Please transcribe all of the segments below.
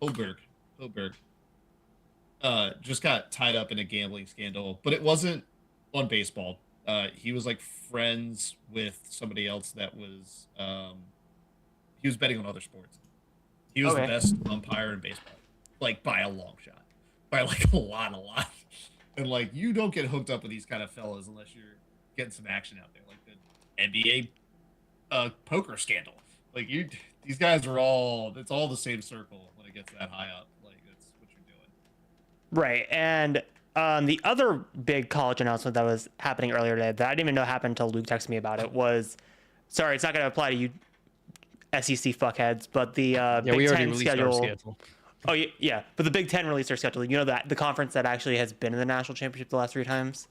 Hoberg, Hoberg, just got tied up in a gambling scandal, but it wasn't on baseball. He was like friends with somebody else that was he was betting on other sports. He was the Okay. best umpire in baseball, like by a long shot, by like a lot. And like you don't get hooked up with these kind of fellas unless you're getting some action out there, like the NBA poker scandal. Like these guys are it's all the same circle when it gets that high up. Like that's what you're doing. Right. And the other big college announcement that was happening earlier today that I didn't even know happened until Luke texted me about it was, sorry, it's not going to apply to you SEC fuckheads, but the Big Ten schedule. Oh yeah, but the Big Ten released their schedule. You know that the conference that actually has been in the national championship the last 3 times.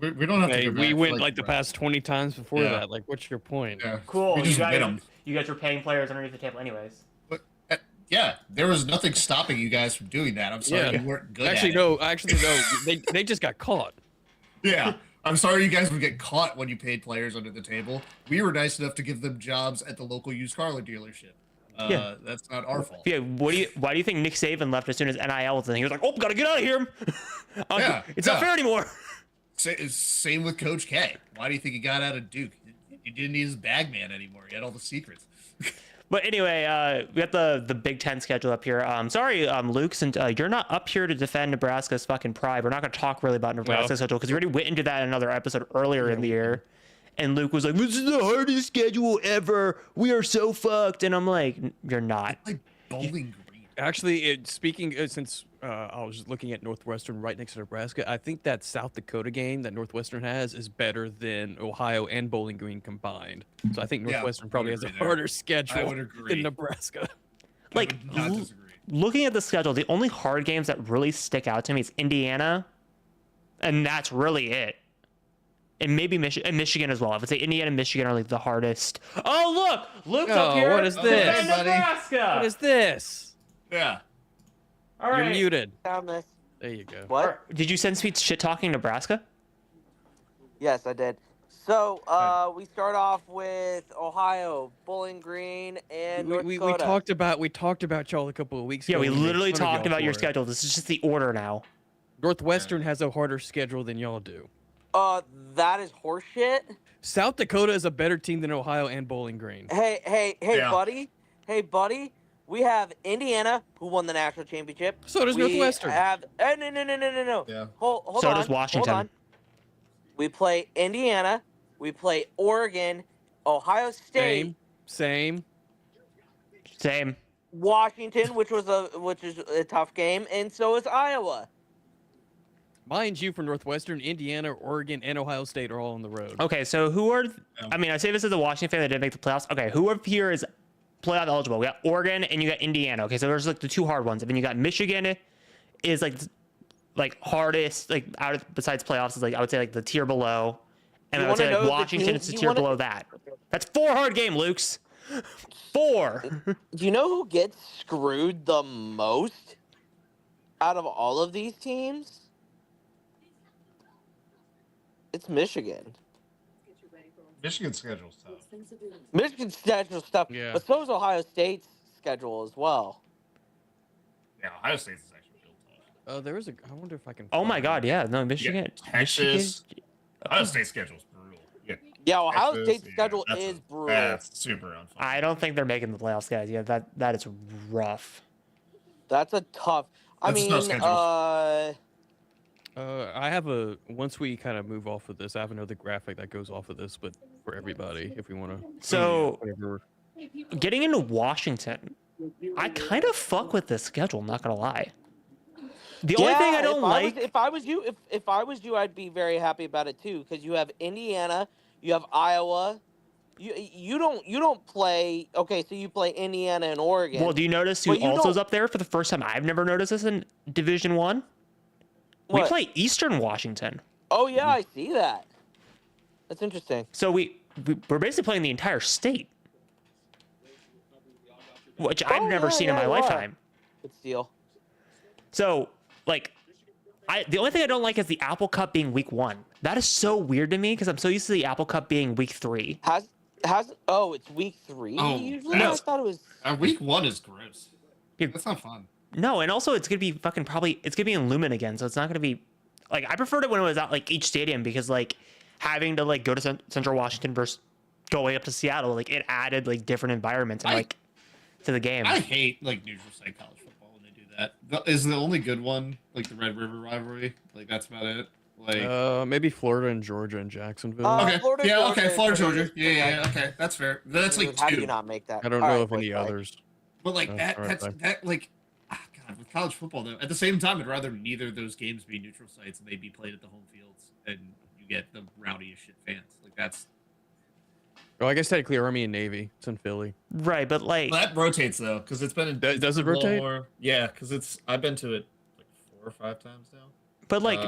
We don't have to. Hey, go back we to, went like the past 20 times before Yeah. that. Like, what's your point? Yeah. Cool. We just win 'em. You guys were paying players underneath the table anyways. But yeah, there was nothing stopping you guys from doing that. I'm sorry Yeah. you weren't good. Actually, at no. Actually, no. They just got caught. It. Yeah. I'm sorry you guys would get caught when you paid players under the table. We were nice enough to give them jobs at the local used car dealership. Yeah. That's not our fault. Yeah. Why do you think Nick Saban left as soon as NIL was in? He was like, "Oh, gotta get out of here. Yeah, It's not fair anymore." Same with Coach K. Why do you think he got out of Duke? He didn't need his bag man anymore. He had all the secrets. But anyway, we got the Big Ten schedule up here. Sorry, Luke, since you're not up here to defend Nebraska's fucking pride, we're not going to talk really about Nebraska's schedule because we already went into that in another episode earlier in the year. And Luke was like, "This is the hardest schedule ever. We are so fucked." And I'm like, "You're not." Like Bowling Green. Actually, since I was looking at Northwestern right next to Nebraska, I think that South Dakota game that Northwestern has is better than Ohio and Bowling Green combined. So I think Northwestern probably has a harder schedule than Nebraska. Like, looking at the schedule, the only hard games that really stick out to me is Indiana, and that's really it. And maybe Michigan as well. I would say Indiana and Michigan are like the hardest. Oh, look! Luke's up here. What is this? Hey, buddy. Nebraska! What is this? Yeah. All right. You're muted. Found this. There you go. What? Did you send Sweet shit talking Nebraska? Yes, I did. So, we start off with Ohio, Bowling Green, and North We Dakota. talked about y'all a couple of weeks Yeah, ago. we and made literally fun of talked y'all about your for it. schedule. This is just the order now. Northwestern has a harder schedule than y'all do. That is horseshit. South Dakota is a better team than Ohio and Bowling Green. Hey, Yeah. buddy. Hey, buddy. We have Indiana, who won the national championship. So does Northwestern. We have... no. Yeah. Hold So on. does Washington. Hold on. We play Indiana. We play Oregon, Ohio State. Same. Washington, which is a tough game, and so is Iowa. Mind you, for Northwestern, Indiana, Oregon, and Ohio State are all on the road. Okay, so who are... I mean, I say this as a Washington fan that didn't make the playoffs. Okay, who up here is playoff eligible? We got Oregon and you got Indiana. Okay, so there's like the 2 hard ones. And then you got Michigan is like hardest, like out of, besides playoffs, is like I would say like the tier below. And I would say like Washington is the tier below that. That's 4 hard game, Lukes. 4. Do you know who gets screwed the most out of all of these teams? It's Michigan. Michigan's schedule's tough. Michigan's schedule's tough, Yeah. but so is Ohio State's schedule as well. Yeah, Ohio State's is actually real tough. There was a. I wonder if I can. Oh my find God, it. yeah. No, Michigan. Yeah, Texas. Ohio State's schedule's brutal. Yeah, Ohio Texas, State's yeah, schedule that's is a- brutal. That's super unfun. I don't think they're making the playoffs, guys. Yeah, that is rough. That's a tough. I That's mean, no schedule. I have a. Once we kind of move off of this, I have another graphic that goes off of this, but for everybody, if we want to. So, getting into Washington, I kind of fuck with this schedule. I'm not gonna lie. The only thing I don't like. If I was you, I'd be very happy about it too, because you have Indiana, you have Iowa. You don't play. Okay, so you play Indiana and Oregon. Well, do you notice who also is up there for the first time? I've never noticed this in Division One. We What? play Eastern Washington. Oh yeah, I see that. That's interesting. So we're basically playing the entire state, which I've never seen in my lifetime. Good steal. So, like, the only thing I don't like is the Apple Cup being week 1. That is so weird to me because I'm so used to the Apple Cup being week 3. It's week 3 Oh, usually. no. I thought it was. Week 1 is gross. That's not fun. No, and also it's gonna be it's gonna be in Lumen again, so it's not gonna be like I preferred it when it was at like each stadium because like having to like go to Central Washington versus going up to Seattle, like it added like different environments and like to the game. I hate like neutral site college football when they do that. Is the only good one like the Red River rivalry? Like that's about it. Like maybe Florida and Georgia and Jacksonville. okay, Florida, yeah, Georgia, okay, Florida, Georgia. Georgia, yeah, okay, that's fair. That's like How do two. you not make that? I don't All know right, of any boys, like, others. But like All right, fine. that like God, with college football though, at the same time, I'd rather neither of those games be neutral sites and they be played at the home fields and you get the rowdy as shit fans. Like that's Oh, I guess technically Army and Navy. It's in Philly. Right, but like well, that rotates though because it's been in, Does it a little rotate? more, yeah, because I've been to it like 4 or 5 times now. but like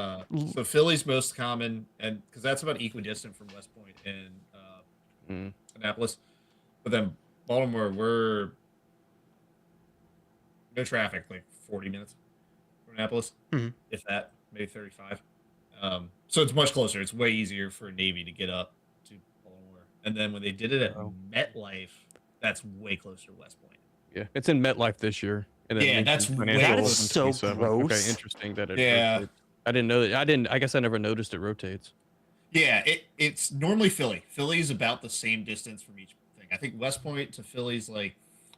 So Philly's most common, and because that's about equidistant from West Point and Annapolis, but then Baltimore, we're no traffic, like 40 minutes from Annapolis, if that, maybe 35. So it's much closer. It's way easier for Navy to get up to Baltimore. And then when they did it at MetLife, that's way closer to West Point. Yeah, it's in MetLife this year. And then Yeah, Lincoln that's Financial That is in so 27. gross. Okay, interesting that it Yeah. rotates. I didn't know that. I guess I never noticed it rotates. Yeah, it's normally Philly. Philly's about the same distance from each thing. I think West Point to Philly's like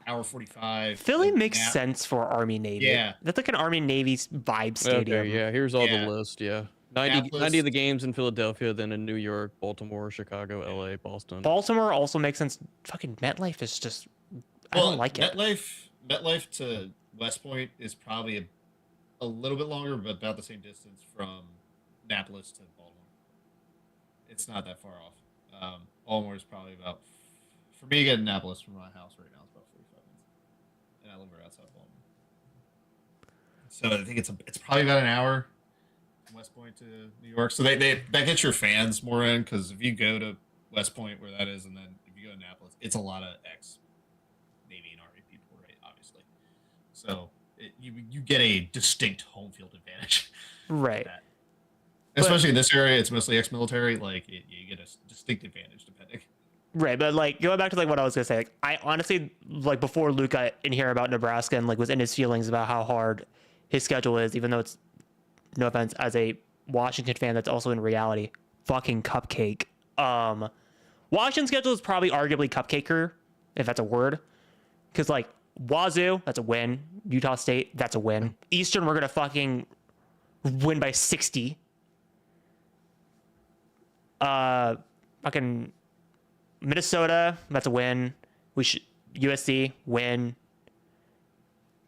hour 45. Philly and makes sense for Army Navy. Yeah. That's like an Army Navy vibe stadium. Okay, yeah, here's all Yeah. the list. Yeah. 90 of the games in Philadelphia, then in New York, Baltimore, Chicago, LA, Boston. Baltimore also makes sense. Fucking MetLife is just I don't like it. MetLife to West Point is probably a little bit longer, but about the same distance from Annapolis to Baltimore. It's not that far off. Baltimore is probably about, for me to get Annapolis from my house right now, it's about 45 minutes. And I live right outside of Baltimore. So I think it's probably about an hour from West Point to New York. So that gets your fans more in, because if you go to West Point where that is, and then if you go to Annapolis, it's a lot of ex-Navy and Army people, right? Obviously. So you get a distinct home field advantage. Right. Especially in this area, it's mostly ex-military. Like you get a distinct advantage depending. Right, but like going back to like what I was gonna say, like, I honestly like before Luke got in here about Nebraska and like was in his feelings about how hard his schedule is, even though it's no offense as a Washington fan that's also in reality fucking cupcake. Washington's schedule is probably arguably cupcaker, if that's a word, because like Wazoo, that's a win. Utah State, that's a win. Eastern, we're gonna fucking win by 60. Fucking Minnesota, that's a win. USC, win.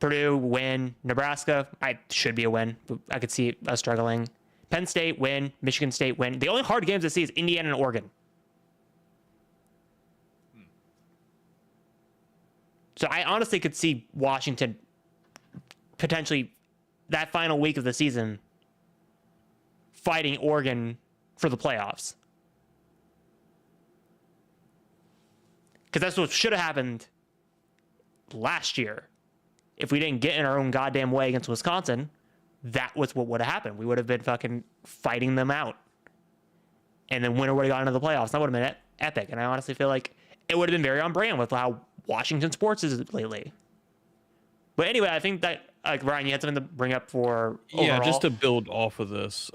Purdue, win. Nebraska, I should be a win. But I could see us struggling. Penn State, win. Michigan State, win. The only hard games to see is Indiana and Oregon. So I honestly could see Washington potentially that final week of the season fighting Oregon for the playoffs. Because that's what should have happened last year. If we didn't get in our own goddamn way against Wisconsin, that was what would have happened. We would have been fucking fighting them out. And then winner would have gotten into the playoffs. That would have been epic. And I honestly feel like it would have been very on brand with how Washington sports is lately. But anyway, I think that, like, Ryan, you had something to bring up for overall? Yeah, just to build off of this.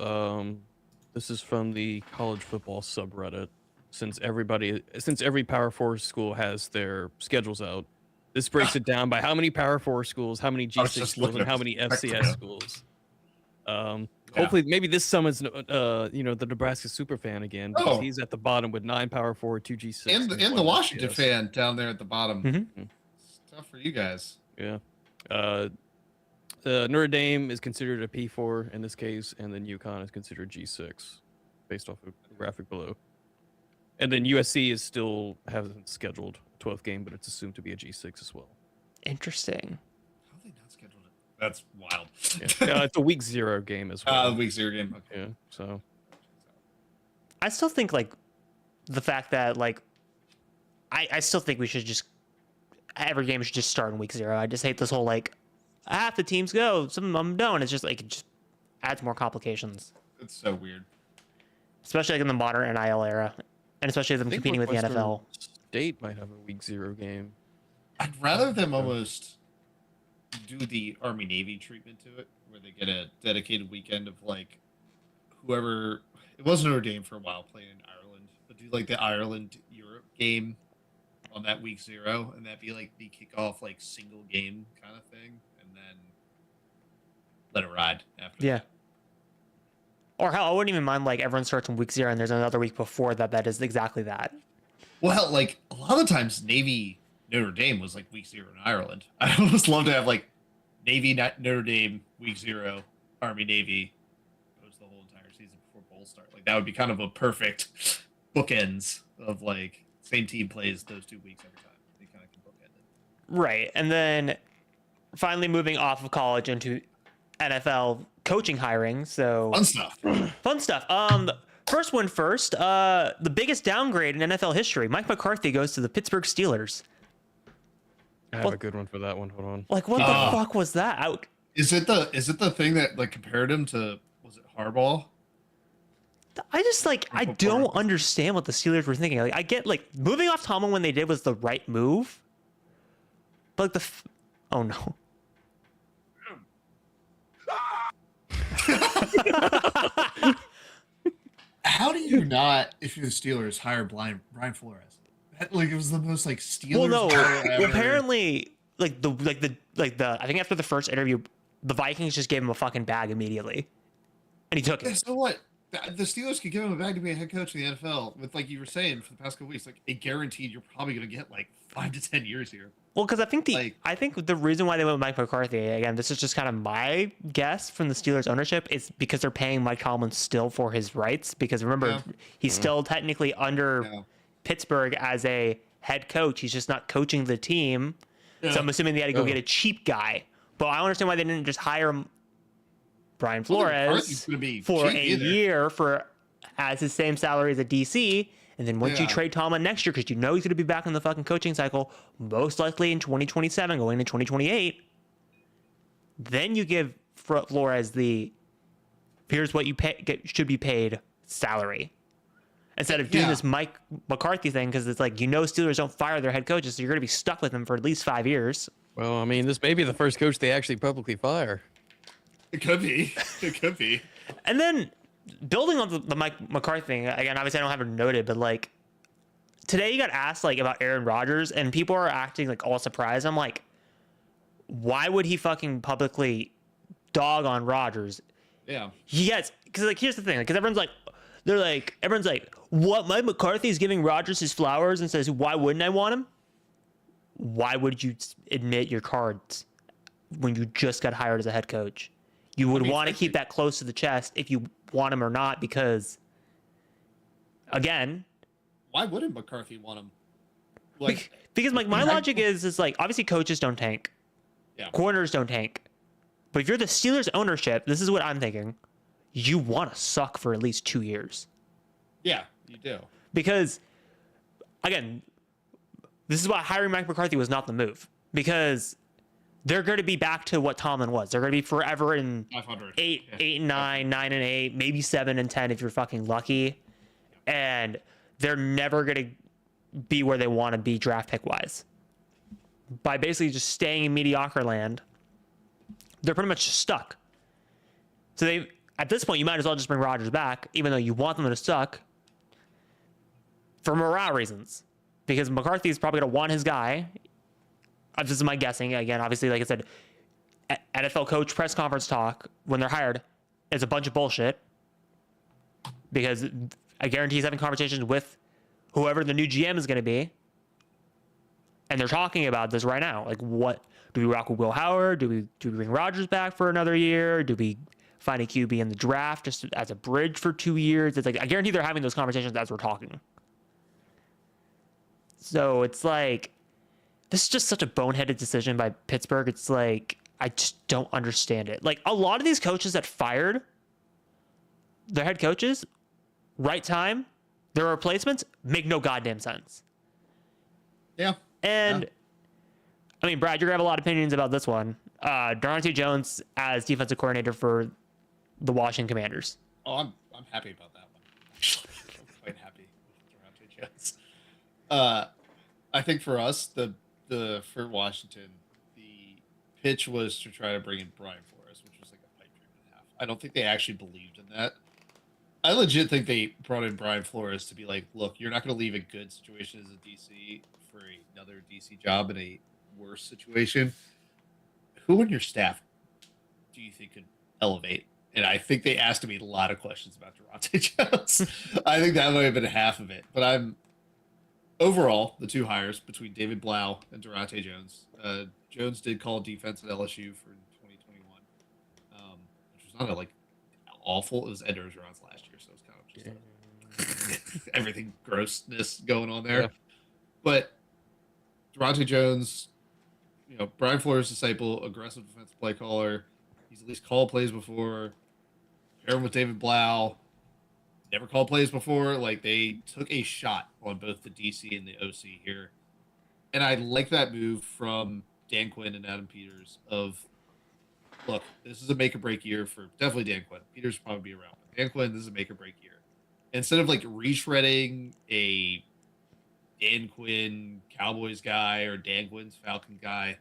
This is from the college football subreddit. Since every Power 4 school has their schedules out, this breaks it down by how many Power 4 schools, how many G6 schools, and how many FCS schools. Hopefully, maybe this summons the Nebraska super fan again, because he's at the bottom with 9 Power 4, 2 G6, and the Washington fan down there at the bottom. Mm-hmm. It's tough for you guys. Yeah. Notre Dame is considered a P4 in this case, and then UConn is considered G6, based off of the graphic below. And then USC is still hasn't scheduled a 12th game, but it's assumed to be a G6 as well. Interesting. How have they not scheduled it? That's wild. Yeah. It's a week 0 game as well. Week 0 game. Okay. Yeah, so I still think, like, the fact that, like, I still think we should just, every game should just start in week 0. I just hate this whole, like, half the teams go, some of them don't. It's just, like, it just adds more complications. It's so weird. Especially, like, in the modern NIL era. And especially them competing with the NFL. State might have a week 0 game. I'd rather them almost do the Army Navy treatment to it, where they get a dedicated weekend of like whoever. It was Notre Dame for a while playing in Ireland, but do like the Ireland Europe game on that week 0, and that be like the kickoff like single game kind of thing, and then let it ride after. Yeah. That. Or hell, I wouldn't even mind like everyone starts in week 0 and there's another week before that that is exactly that. Well, hell, like a lot of the times Navy Notre Dame was like week 0 in Ireland. I almost love to have like Navy Notre Dame week 0, Army Navy goes the whole entire season before bowls start. Like that would be kind of a perfect bookends of like same team plays those 2 weeks every time. They kind of can bookend it. Right. And then finally moving off of college into NFL coaching hiring. So Fun stuff. Fun stuff. First one first. The biggest downgrade in NFL history. Mike McCarthy goes to the Pittsburgh Steelers. I have a good one for that one. Hold on. Like, what the fuck was that? Is it the thing that like compared him to, was it Harbaugh? I just like I don't understand what the Steelers were thinking. Like I get like moving off Tomlin when they did was the right move, but like oh no. How do you not, if you're the Steelers, hire Brian Flores? That, like it was the most like Steelers. Well, no. hire ever. Apparently, like the I think after the first interview, the Vikings just gave him a fucking bag immediately, and he took Yeah, it. so what? The Steelers could give him a bag to be a head coach in the NFL with, like you were saying, for the past couple weeks, like a guaranteed you're probably going to get like 5 to 10 years here. Well, because I think Like- the reason why they went with Mike McCarthy, again, this is just kind of my guess from the Steelers ownership, is because they're paying Mike Tomlin still for his rights. Because remember, Yeah. he's still technically under Yeah. Pittsburgh as a head coach. He's just not coaching the team. Yeah. So I'm assuming they had to go get a cheap guy. But I don't understand why they didn't just hire Brian McCarthy's Flores gonna be for cheap a either. year for as his same salary as a DC. And then once you Yeah. trade Tomlin next year, because you know he's going to be back in the fucking coaching cycle, most likely in 2027, going into 2028, then you give Flores the here's what you should be paid salary. Instead of doing Yeah. this Mike McCarthy thing, because it's like, Steelers don't fire their head coaches, so you're going to be stuck with them for at least 5 years. Well, I mean, this may be the first coach they actually publicly fire. It could be. It could be. And then building on the Mike McCarthy thing, again, obviously I don't have it noted, but like today you got asked like about Aaron Rodgers and people are acting like all surprised. I'm like, why would he fucking publicly dog on Rodgers? Yeah. Yes, because like here's the thing, because everyone's like, what? Mike McCarthy is giving Rodgers his flowers and says, why wouldn't I want him? Why would you admit your cards when you just got hired as a head coach? You would want to keep that close to the chest if you want him or not, because again, Why wouldn't McCarthy want him? Like, because like my logic is like obviously coaches don't tank, Yeah. corners don't tank, but if you're the Steelers ownership, this is what I'm thinking: you want to suck for at least 2 years, yeah, you do. because again, this is why hiring Mike McCarthy was not the move, because they're going to be back to what Tomlin was. They're going to be forever in 500. 8 Yeah. 8 and 9, 9 and 8, maybe 7 and 10 if you're fucking lucky. And they're never going to be where they want to be draft pick wise. By basically just staying in mediocre land, they're pretty much just stuck. So they, at this point, you might as well just bring Rodgers back, even though you want them to suck, for morale reasons. Because McCarthy's probably going to want his guy. This is my guessing. Again, obviously, like I said, NFL coach press conference talk when they're hired is a bunch of bullshit. Because I guarantee he's having conversations with whoever the new GM is going to be. And they're talking about this right now. Like, what do we rock with Will Howard? Do we bring Rodgers back for another year? Do we find a QB in the draft just as a bridge for 2 years? It's like, I guarantee they're having those conversations as we're talking. So it's like, this is just such a boneheaded decision by Pittsburgh. It's like, I just don't understand it. Like, a lot of these coaches that fired their head coaches, right time, their replacements make no goddamn sense. Yeah. And Yeah. I mean, Brad, you're gonna have a lot of opinions about this one. Darnell Jones as defensive coordinator for the Washington Commanders. Oh, I'm happy about that one. I'm quite happy with Durante Jones. I think for us, the for Washington, pitch was to try to bring in Brian Flores, which was like a pipe dream and a half. I don't think they actually believed in that. I legit think they brought in Brian Flores to be like, look, you're not going to leave a good situation as a DC for another DC job in a worse situation. Who in your staff do you think could elevate? And I think they asked me a lot of questions about Durante Jones. I think that might have been half of it. But I'm overall the two hires between David Blau and Durante Jones. Jones did call defense at LSU for 2021, which was not like awful. It was Ed Orgeron's last year, so it was kind of just everything grossness going on there. Yeah. But Durante Jones, Brian Flores' disciple, aggressive defensive play caller. He's at least called plays before. Pairing with David Blau, never called plays before. Like, they took a shot on both the DC and the OC here. And I like that move from Dan Quinn and Adam Peters of, look, this is a make or break year for definitely Dan Quinn. Peters will probably be around. But Dan Quinn, this is a make or break year. Instead of like reshredding a Dan Quinn Cowboys guy or Dan Quinn's Falcon guy,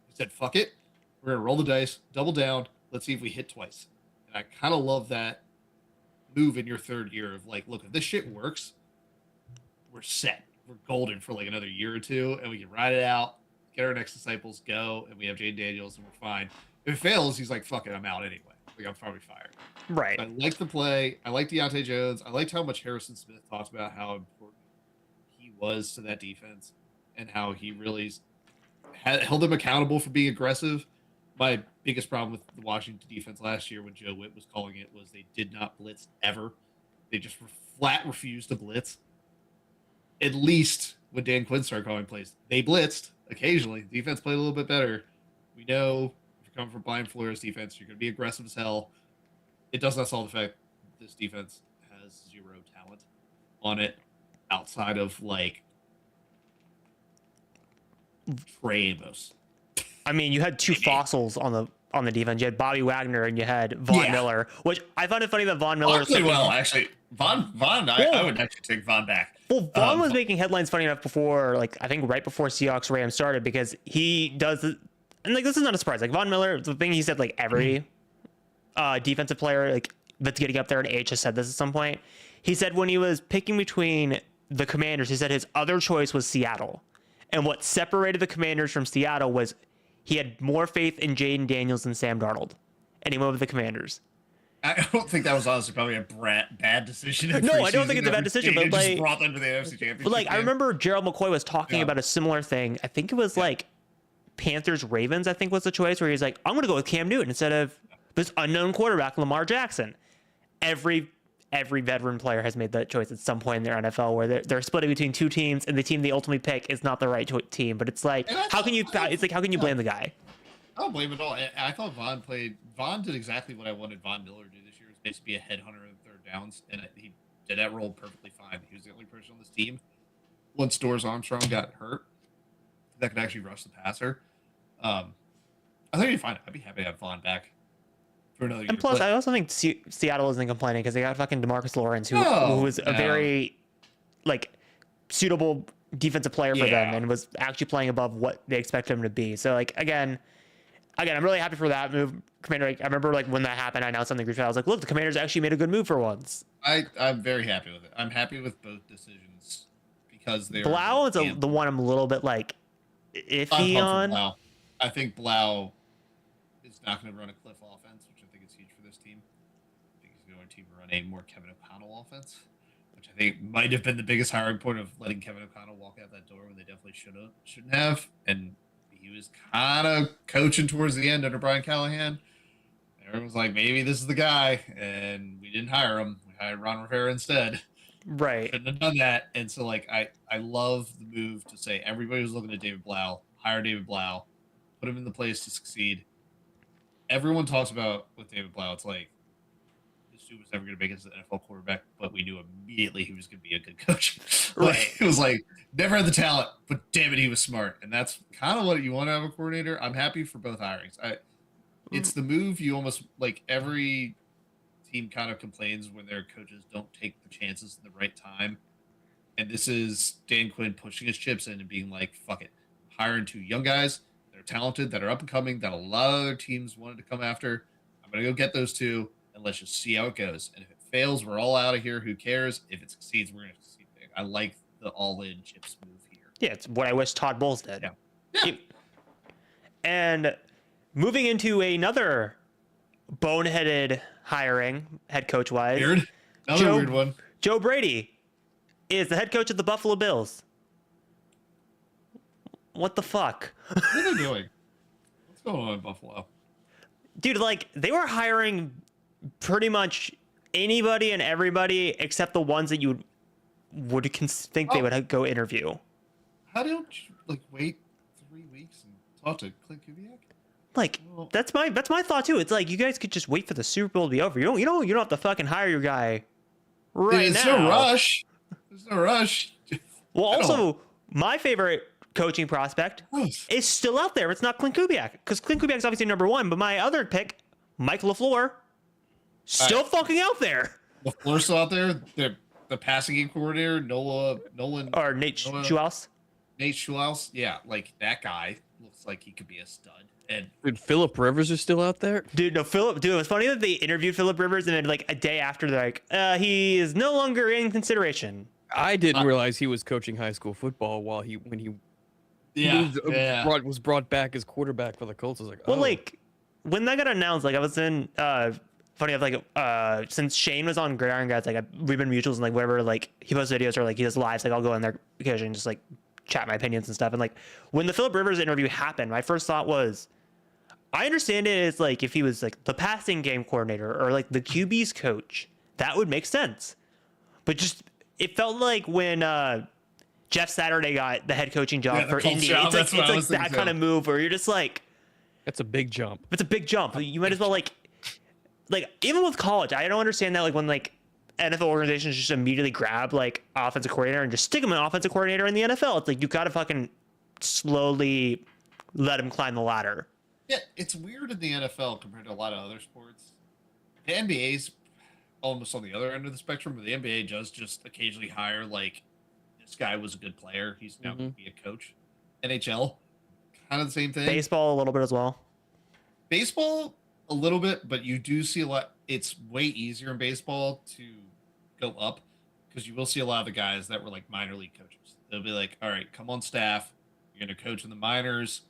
he said, fuck it. We're going to roll the dice, double down. Let's see if we hit twice. And I kind of love that move in your third year of like, look, if this shit works, we're set. We're golden for like another year or two, and we can ride it out, get our next disciples, go, and we have Jane Daniels, and we're fine. If it fails, he's like, fuck it, I'm out anyway. Like, I'm probably fired. Right. So I like the play. I like Deontay Jones. I liked how much Harrison Smith talked about how important he was to that defense and how he really held them accountable for being aggressive. My biggest problem with the Washington defense last year when Joe Witt was calling it was they did not blitz ever. They just flat refused to blitz. At least when Dan Quinn started calling plays, they blitzed occasionally. The defense played a little bit better. We know if you're coming from Brian Flores defense, you're going to be aggressive as hell. It does not solve the fact this defense has zero talent on it outside of like Trey Amos. I mean, you had two fossils on the defense. You had Bobby Wagner and you had Von Miller, which I found it funny that Von Miller played well, actually. Von, I would actually take Von back. Well, Vaughn was making headlines funny enough before, like, I think right before Seahawks Rams started, because he does, and like, this is not a surprise. Like, Von Miller, the thing he said, like, every defensive player, like, that's getting up there, and H has said this at some point. He said when he was picking between the Commanders, he said his other choice was Seattle. And what separated the Commanders from Seattle was he had more faith in Jaden Daniels than Sam Darnold, and he went with the Commanders. I don't think that was honestly probably a bad decision. No, I don't think it's a bad decision, but like, just brought them to the NFC Championship. But like, I remember Gerald McCoy was talking about a similar thing. I think it was like Panthers Ravens. I think was the choice where he's like, I'm going to go with Cam Newton instead of this unknown quarterback Lamar Jackson. Every veteran player has made that choice at some point in their NFL where they're splitting between two teams, and the team they ultimately pick is not the right team. But it's like, how can you blame the guy? I don't blame him at all. I thought Von did exactly what I wanted Von Miller to do this year. Was basically be a headhunter in third downs, and he did that role perfectly fine. He was the only person on this team once Doris Armstrong got hurt that could actually rush the passer. I think he'd be fine. I'd be happy to have Von back for another year. And plus, I also think Seattle isn't complaining because they got fucking DeMarcus Lawrence, who was a very like suitable defensive player for them and was actually playing above what they expected him to be. So like again, I'm really happy for that move. Commander, I remember like when that happened, I announced on the group chat, I was like, look, the Commanders actually made a good move for once. I'm very happy with it. I'm happy with both decisions because they're Blau is the one I'm a little bit like iffy on. Blau. I think Blau is not going to run a Cliff offense, which I think is huge for this team. I think he's going to run a more Kevin O'Connell offense, which I think might have been the biggest hiring point of letting Kevin O'Connell walk out that door when they definitely shouldn't have. And he was kind of coaching towards the end under Brian Callahan. Everyone was like, maybe this is the guy, and we didn't hire him. We hired Ron Rivera instead. Right. Couldn't have done that. And so, like, I love the move to say everybody was looking at David Blau, hire David Blau, put him in the place to succeed. Everyone talks about with David Blau, it's like, this dude was never going to make it as an NFL quarterback, but we knew immediately he was going to be a good coach. Like, it was like, never had the talent, but damn it, he was smart. And that's kind of what you want to have a coordinator. I'm happy for both hirings. It's the move you almost, like, every team kind of complains when their coaches don't take the chances at the right time. And this is Dan Quinn pushing his chips in and being like, fuck it. I'm hiring two young guys. that are talented, that are up and coming, that a lot of other teams wanted to come after. I'm going to go get those two, and let's just see how it goes. And if it fails, we're all out of here. Who cares? If it succeeds, we're going to succeed big. I like the all-in chips move here. Yeah, it's what I wish Todd Bowles did. Yeah. And moving into another boneheaded hiring, head coach wise. Weird. Another weird one. Joe Brady is the head coach of the Buffalo Bills. What the fuck? What are they doing? What's going on in Buffalo? Dude, like, they were hiring pretty much anybody and everybody except the ones that you would think they would go interview. How don't you, like, wait 3 weeks and talk to Clint Kubiak? Like, that's my thought too. It's like, you guys could just wait for the Super Bowl to be over. You don't have to fucking hire your guy right now. There's no rush. There's no rush. Well, also, my favorite coaching prospect is still out there. It's not Clint Kubiak, because Clint Kubiak's obviously number one, but my other pick, Mike LaFleur, still fucking out there. LaFleur's still out there. The passing game coordinator, Nate Schultz. Nate Schultz. Yeah, like, that guy looks like he could be a stud. And Dude, Phillip Rivers is still out there? Dude, no, Philip. Dude, it was funny that they interviewed Phillip Rivers, and then like a day after, they're like, he is no longer in consideration. I didn't realize he was coaching high school football when he was brought back as quarterback for the Colts. I was like, well, like, when that got announced, like, I was in funny enough, like, since Shane was on Iron Guyz, like, we've been mutuals, and like whatever, like, he posts videos or like he does lives, like, I'll go in there occasionally and just like chat my opinions and stuff. And like, when the Phillip Rivers interview happened, my first thought was, I understand it as like if he was like the passing game coordinator or like the QB's coach, that would make sense. But just, it felt like when Jeff Saturday got the head coaching job for Indy, it's like that kind of move where you're just like, that's a big jump. It's a big jump. You might as well like even with college, I don't understand that, like, when like NFL organizations just immediately grab like offensive coordinator and just stick him an offensive coordinator in the NFL. It's like, you got to fucking slowly let him climb the ladder. Yeah, it's weird in the NFL compared to a lot of other sports. The NBA's almost on the other end of the spectrum, but the NBA does just occasionally hire, like, this guy was a good player, he's now going to be a coach. NHL, kind of the same thing. Baseball, a little bit as well. Baseball, a little bit, but you do see a lot. It's way easier in baseball to go up because you will see a lot of the guys that were like minor league coaches. They'll be like, all right, come on staff. You're going to coach in the minors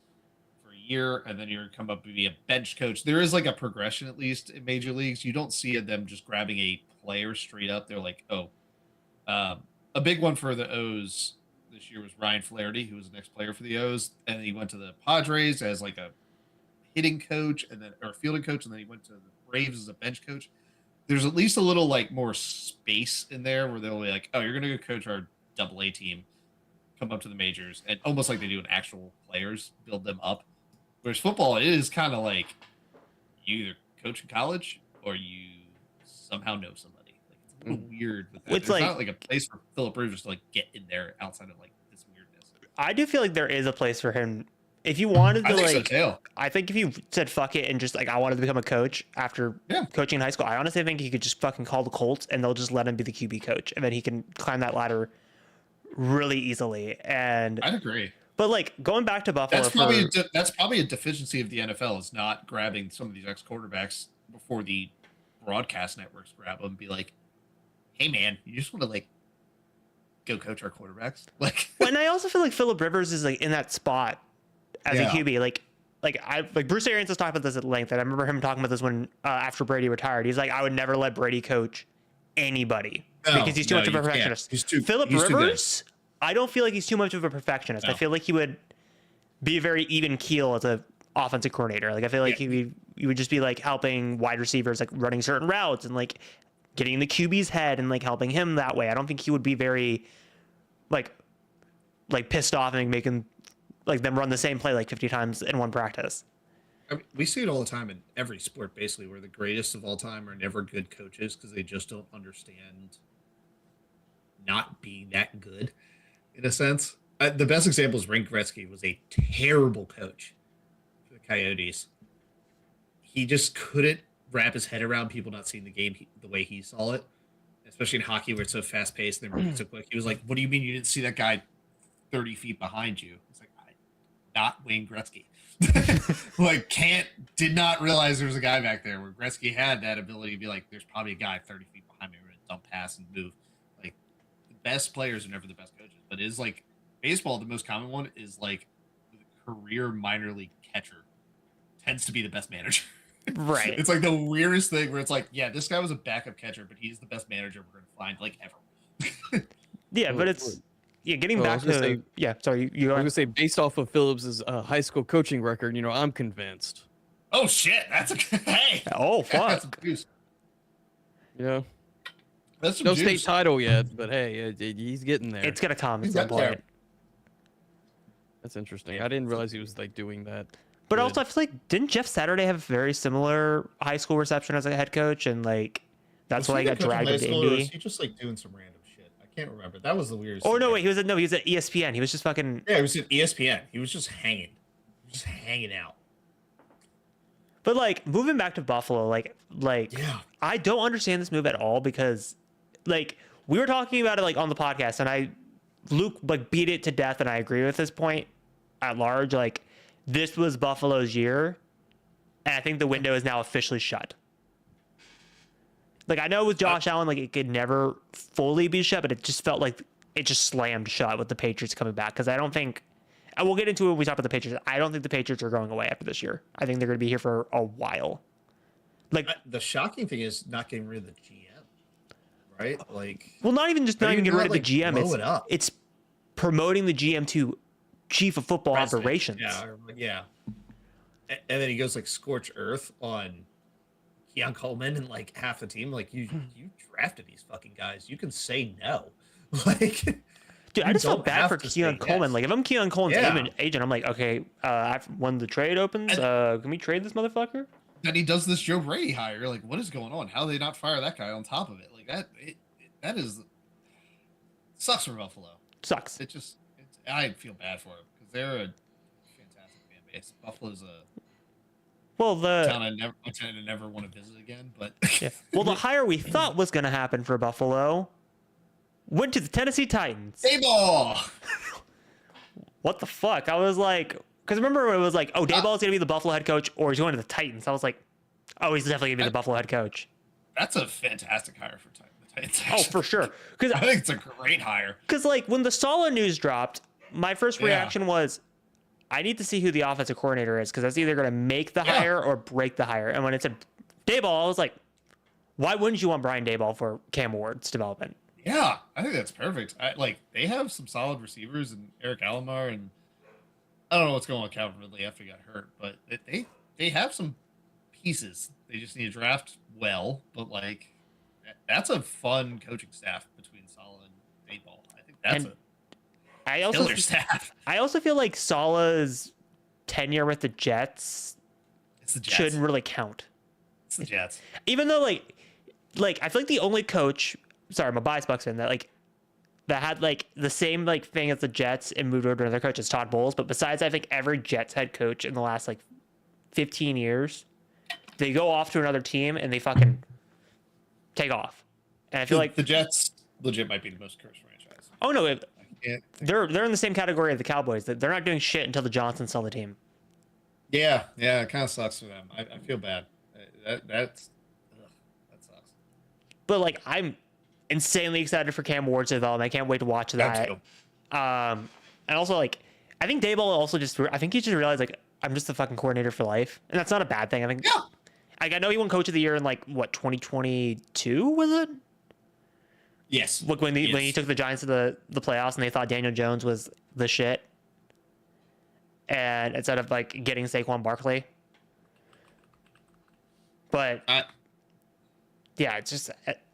for a year, and then you're going to come up and be a bench coach. There is like a progression, at least in major leagues. You don't see them just grabbing a player straight up. They're like, a big one for the O's this year was Ryan Flaherty, who was the next player for the O's, and he went to the Padres as like a hitting coach or fielding coach, and then he went to the Braves as a bench coach. There's at least a little like more space in there where they'll be like, oh, you're gonna go coach our AA team, come up to the majors, and almost like they do in actual players, build them up. Whereas football, it is kind of like you either coach in college or you somehow know somebody. Like, it's a little weird with that. It's like, not like a place for Phillip Rivers to like get in there outside of like this weirdness. I do feel like there is a place for him. If you wanted to, I think if you said fuck it and just like, I wanted to become a coach after coaching in high school, I honestly think he could just fucking call the Colts and they'll just let him be the QB coach, and then he can climb that ladder really easily. And I'd agree. But like, going back to Buffalo, that's probably a deficiency of the NFL, is not grabbing some of these ex quarterbacks before the broadcast networks grab them and be like, hey man, you just want to like go coach our quarterbacks. Like, and I also feel like Phillip Rivers is like in that spot as a QB, like Bruce Arians has talked about this at length, and I remember him talking about this when after Brady retired. He's like, I would never let Brady coach anybody because he's too much of a perfectionist. Phillip Rivers, I don't feel like he's too much of a perfectionist. I feel like he would be a very even keel as a offensive coordinator. Like, I feel like he would just be like helping wide receivers, like running certain routes and like getting in the QB's head and like helping him that way. I don't think he would be very like pissed off and making like them run the same play like 50 times in one practice. I mean, we see it all the time in every sport, basically, where the greatest of all time are never good coaches because they just don't understand not being that good, in a sense. The best example is Wayne Gretzky was a terrible coach for the Coyotes. He just couldn't wrap his head around people not seeing the game the way he saw it, especially in hockey where it's so fast-paced and they're moving so quick. He was like, what do you mean you didn't see that guy 30 feet behind you? It's like, not Wayne Gretzky. Like did not realize there was a guy back there. Where Gretzky had that ability to be like, there's probably a guy 30 feet behind me, we're gonna dump pass and move. Like the best players are never the best coaches, but it is like baseball. The most common one is like the career minor league catcher tends to be the best manager. Right. It's like the weirdest thing where it's like, yeah, this guy was a backup catcher, but he's the best manager we're gonna find like ever. Yeah, but it's getting back to sorry, you I was gonna say, based off of Phillips's high school coaching record, I'm convinced. Oh shit, that's a hey. Oh fuck. That's a juice. Yeah. That's some No juice. state title yet, but hey, he's getting there. It's gonna come at He's some up there. point. That's interesting. I didn't realize he was like doing that. But good. also, I feel like didn't Jeff Saturday have a very similar high school reception as a head coach, and like that's why he got dragged into Indy. He just like doing some random shit. I can't remember. That was the weirdest. Oh thing. no, wait, he was at ESPN. He was just fucking. Yeah, he was at ESPN. He was just hanging out. But like moving back to Buffalo, like Yeah. I don't understand this move at all because like we were talking about it like on the podcast, and Luke like beat it to death, and I agree with this point at large. Like this was Buffalo's year, and I think the window is now officially shut. Like I know with Josh Allen, like it could never fully be shut, but it just felt like it just slammed shut with the Patriots coming back. Because I don't think, and we'll get into it when we talk about the Patriots. I don't think the Patriots are going away after this year. I think they're going to be here for a while. Like The shocking thing is not getting rid of the GM, right? Like, well, not even getting rid of the GM. blow it up. It's promoting the GM to chief of football President. operations. Yeah. And then he goes like scorch earth on Keon Coleman and like half the team. Like you drafted these fucking guys. You can say no. Like, dude, I just felt bad for Keon Coleman. Yes. Like if I'm Keon Coleman's Yeah. agent, I'm like, okay, when the trade opens, can we trade this motherfucker? And he does this Joe Brady hire. Like, what is going on? How do they not fire that guy on top of it? Like that is sucks for Buffalo. Sucks. I feel bad for him because they're a fantastic fan base. Buffalo's a Well, town I never want to visit again. But yeah. Well, the hire we thought was going to happen for Buffalo went to the Tennessee Titans. Dayball. What the fuck? I was like, because remember it was like, oh, Dayball's going to be the Buffalo head coach, or he's going to the Titans. I was like, oh, he's definitely going to be the Buffalo head coach. That's a fantastic hire for the Titans. Oh, for sure. Because I think it's a great hire. Because like when the Saleh news dropped, my first reaction was, I need to see who the offensive coordinator is because that's either going to make the hire or break the hire. And when it said Dayball, I was like, why wouldn't you want Brian Dayball for Cam Ward's development? Yeah, I think that's perfect. They have some solid receivers and Eric Alomar, and I don't know what's going on with Calvin Ridley after he got hurt, but they have some pieces. They just need to draft well, but like that's a fun coaching staff between Saleh and Dayball. I think that's killer staff. I also feel like Saleh's tenure with the Jets, shouldn't really count. It's the Jets. Even though like I feel like the only coach, sorry, I'm a biased Bucks fan, that had like the same like thing as the Jets and moved over to another coach is Todd Bowles. But besides, I think every Jets head coach in the last like 15 years, they go off to another team and they fucking take off. And I feel like the Jets legit might be the most cursed franchise. Oh no, they're in the same category as the Cowboys. They're not doing shit until the Johnsons sell the team. Yeah, it kind of sucks for them. I feel bad. That sucks. But like, I'm insanely excited for Cam Ward's development. I can't wait to watch that. And also like, I think Dayball also I think he just realized like I'm just the fucking coordinator for life, and that's not a bad thing. I think. Yeah. Like I know he won Coach of the Year in like what 2022 was it? Yes. Look when he took the Giants to the playoffs and they thought Daniel Jones was the shit, and instead of like getting Saquon Barkley. But yeah, it's just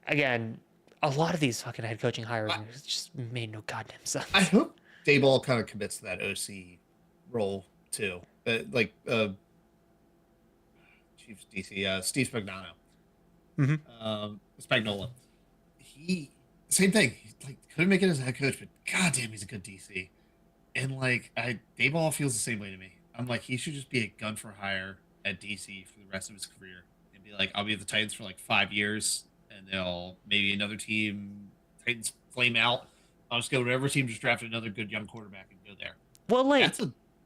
again a lot of these fucking head coaching hires just made no goddamn sense. I hope Dayball kind of commits to that OC role too. Chiefs DC, Steve Spagnuolo. Mm-hmm. Spagnuolo. Same thing. He couldn't make it as a head coach, but goddamn, he's a good DC. And Dayball feels the same way to me. I'm like, he should just be a gun for hire at DC for the rest of his career and be like, I'll be at the Titans for like 5 years, and they'll maybe another team, Titans flame out. I'll just go to whatever team just drafted another good young quarterback and go there. Well, like It's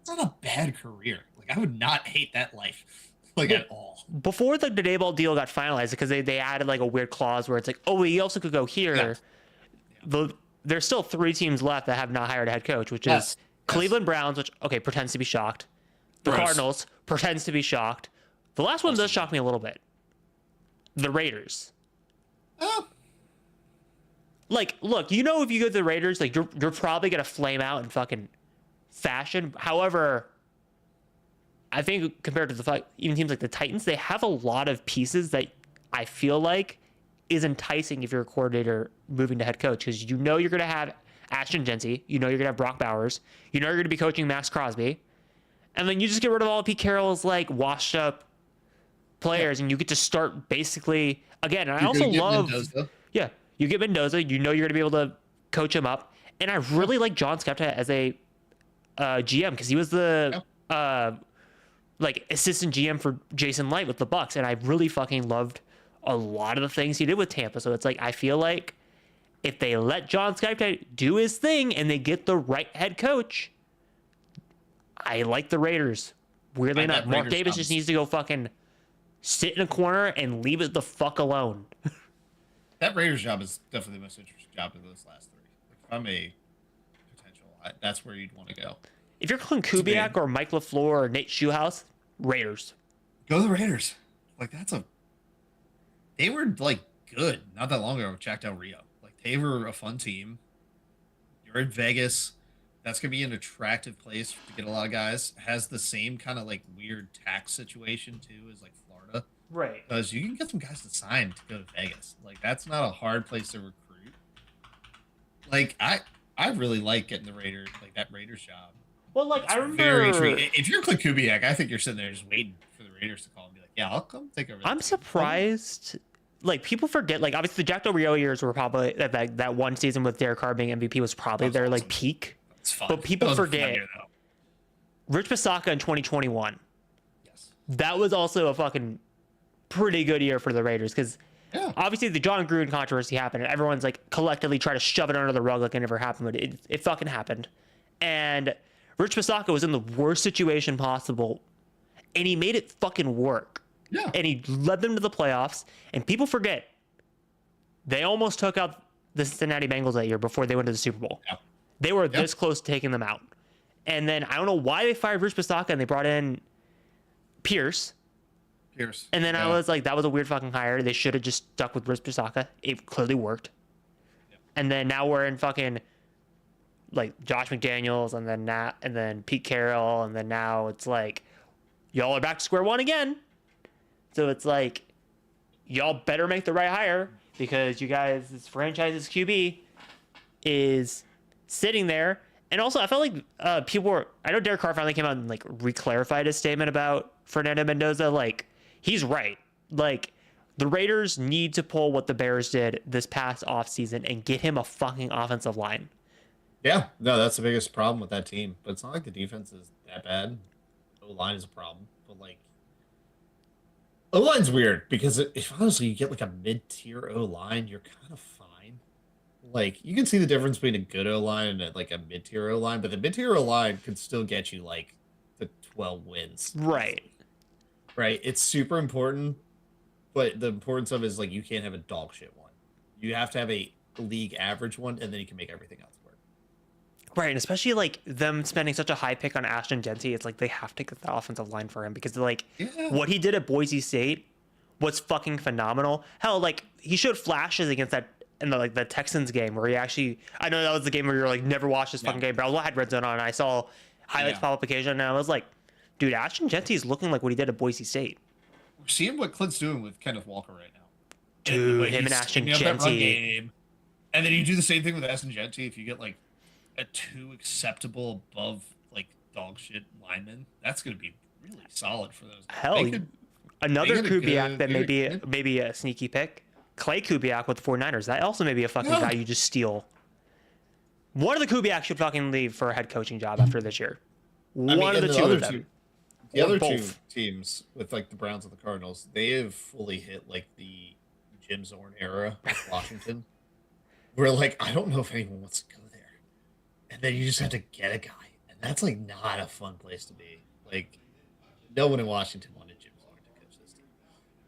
not a bad career. Like I would not hate that life, like at all. Before the Dayball deal got finalized, because they added like a weird clause where it's like, oh, he also could go here. There's still 3 teams left that have not hired a head coach, which is Cleveland Browns, which pretends to be shocked. The Cardinals pretends to be shocked. The last one does shock me a little bit. The Raiders. Oh. Like, look, you know, if you go to the Raiders, like you're probably gonna flame out in fucking fashion. However, I think compared to even teams like the Titans, they have a lot of pieces that I feel like is enticing if you're a coordinator moving to head coach, because you know you're gonna have Ashton Genty, you know you're gonna have Brock Bowers, you know you're gonna be coaching Max Crosby, and then you just get rid of all of Pete Carroll's like washed up players, and you get to start basically again. And I also love, you get Mendoza. You know you're gonna be able to coach him up, and I really like John Skepta as a GM, because he was the like assistant GM for Jason Light with the Bucks, and I really fucking loved a lot of the things he did with Tampa. So it's like I feel like if they let John Skepta do his thing and they get the right head coach, I like the Raiders. Weirdly enough, Mark Davis just needs to go fucking sit in a corner and leave it the fuck alone. That Raiders job is definitely the most interesting job of those last 3. Like, if I'm a potential, that's where you'd want to go. If you're calling Kubiak or Mike LaFleur or Nate Shoehouse, Raiders. Go the Raiders. Like, they were like good not that long ago with Jack Del Rio. Like, they were a fun team. You're in Vegas. That's going to be an attractive place to get a lot of guys. Has the same kind of like weird tax situation too as like Florida. Right. Because you can get some guys to sign to go to Vegas. Like, that's not a hard place to recruit. Like, I really like getting the Raiders, like that Raiders job. Well, like, It's I remember if you're Clint Kubiak, I think you're sitting there just waiting for the Raiders to call and be like, yeah, I'll come take over. I'm surprised. Like, people forget, like, obviously the Jack Del Rio years were probably that one season with Derek Carr being MVP was probably their like peak. It's fun. But people forget Rich Bisaccia in 2021. Yes. That was also a fucking pretty good year for the Raiders, because obviously the John Gruden controversy happened and everyone's like collectively try to shove it under the rug like it never happened, but it fucking happened. And Rich Bisaccia was in the worst situation possible, and he made it fucking work. Yeah. And he led them to the playoffs. And people forget, they almost took out the Cincinnati Bengals that year before they went to the Super Bowl. Yeah. They were this close to taking them out. And then I don't know why they fired Rich Bisaccia and they brought in Pierce. And then I was like, that was a weird fucking hire. They should have just stuck with Rich Bisaccia. It clearly worked. Yeah. And then now we're in fucking like Josh McDaniels, and then Pete Carroll, and then now it's like y'all are back to square one again. So it's like y'all better make the right hire, because you guys, this franchise's QB is sitting there. And also, I felt like people were, I know Derek Carr finally came out and like reclarified his statement about Fernando Mendoza. Like, he's right. Like, the Raiders need to pull what the Bears did this past offseason and get him a fucking offensive line. Yeah, no, that's the biggest problem with that team. But it's not like the defense is that bad. O-line is a problem. But, like, O-line's weird, because if honestly you get like a mid-tier O-line, you're kind of fine. Like, you can see the difference between a good O-line and like a mid-tier O-line, but the mid-tier O-line could still get you like the 12 wins. Right. Right. It's super important, but the importance of it is like you can't have a dog shit one. You have to have a league average one, and then you can make everything else work. Right, and especially like them spending such a high pick on Ashton Genty, it's like they have to get the offensive line for him, because like what he did at Boise State was fucking phenomenal. Hell, like he showed flashes against that in the Texans game where he actually, I know that was the game where you're like never watched this fucking game, but I had Red Zone on and I saw highlights pop up occasion, and I was like, dude, Ashton Genty is looking like what he did at Boise State. We're seeing what Clint's doing with Kenneth Walker right now. Dude, him and Ashton Genty. And then you do the same thing with Ashton Genty. If you get like a 2 acceptable above like dog shit lineman, that's going to be really solid for those guys. Hell, another Kubiak that maybe a sneaky pick. Clay Kubiak with the 49ers. That also may be a fucking guy you just steal. One of the Kubiak should fucking leave for a head coaching job after this year. One of the two of them. The other two teams with like the Browns and the Cardinals, they have fully hit like the Jim Zorn era with Washington, where like I don't know if anyone wants to go there, and then you just have to get a guy, and that's like not a fun place to be. Like, no one in Washington wanted Jim Zorn to coach this team,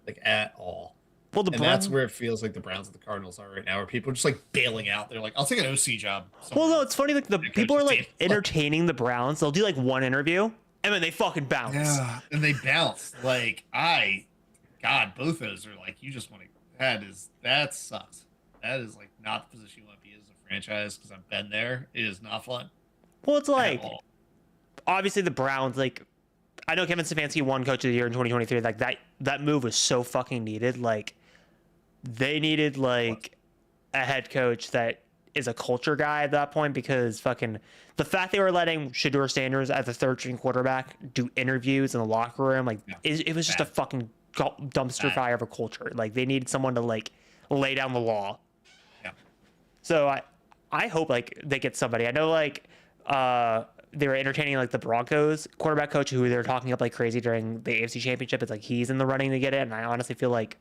like at all. Well, and that's where it feels like the Browns and the Cardinals are right now, where people are just like bailing out. They're like, "I'll take an OC job." Well, no, it's funny. Like the people are like entertaining the Browns. They'll do like one interview, and then they fucking bounce. Yeah, and they bounce. Like God, both those are like, you just want to. That sucks. That is like not the position you want to be as a franchise, because I've been there. It is not fun. Well, it's like obviously the Browns. Like I know Kevin Stefanski won Coach of the Year in 2023. Like that move was so fucking needed. Like they needed like a head coach that is a culture guy at that point, because fucking the fact they were letting Shedeur Sanders as a third-string quarterback do interviews in the locker room, like it was just a fucking dumpster fire of a culture. Like they needed someone to like lay down the law. Yeah. So I hope like they get somebody. I know like they were entertaining like the Broncos quarterback coach, who they were talking up like crazy during the AFC Championship. It's like he's in the running to get it, and I honestly feel like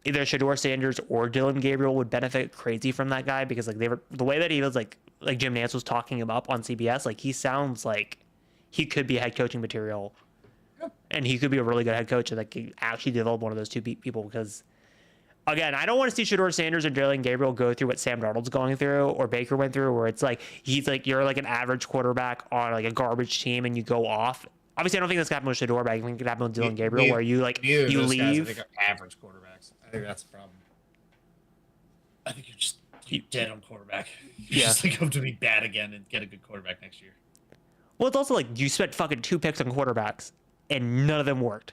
either Shedeur Sanders or Dylan Gabriel would benefit crazy from that guy, because like they were, the way that he was like Jim Nantz was talking him up on CBS, like he sounds like he could be head coaching material, and he could be a really good head coach and like could actually develop one of those two people. Because again, I don't want to see Shedeur Sanders or Dylan Gabriel go through what Sam Darnold's going through or Baker went through, where it's like he's like, you're like an average quarterback on like a garbage team and you go off. Obviously, I don't think that's happened with Shedeur, but I think it could happen with Dylan Gabriel, where you like you leave. Guys, I think are average quarterbacks. I think that's the problem. I think you're dead on quarterback. You just think of to be bad again and get a good quarterback next year. Well, it's also like you spent fucking 2 picks on quarterbacks and none of them worked.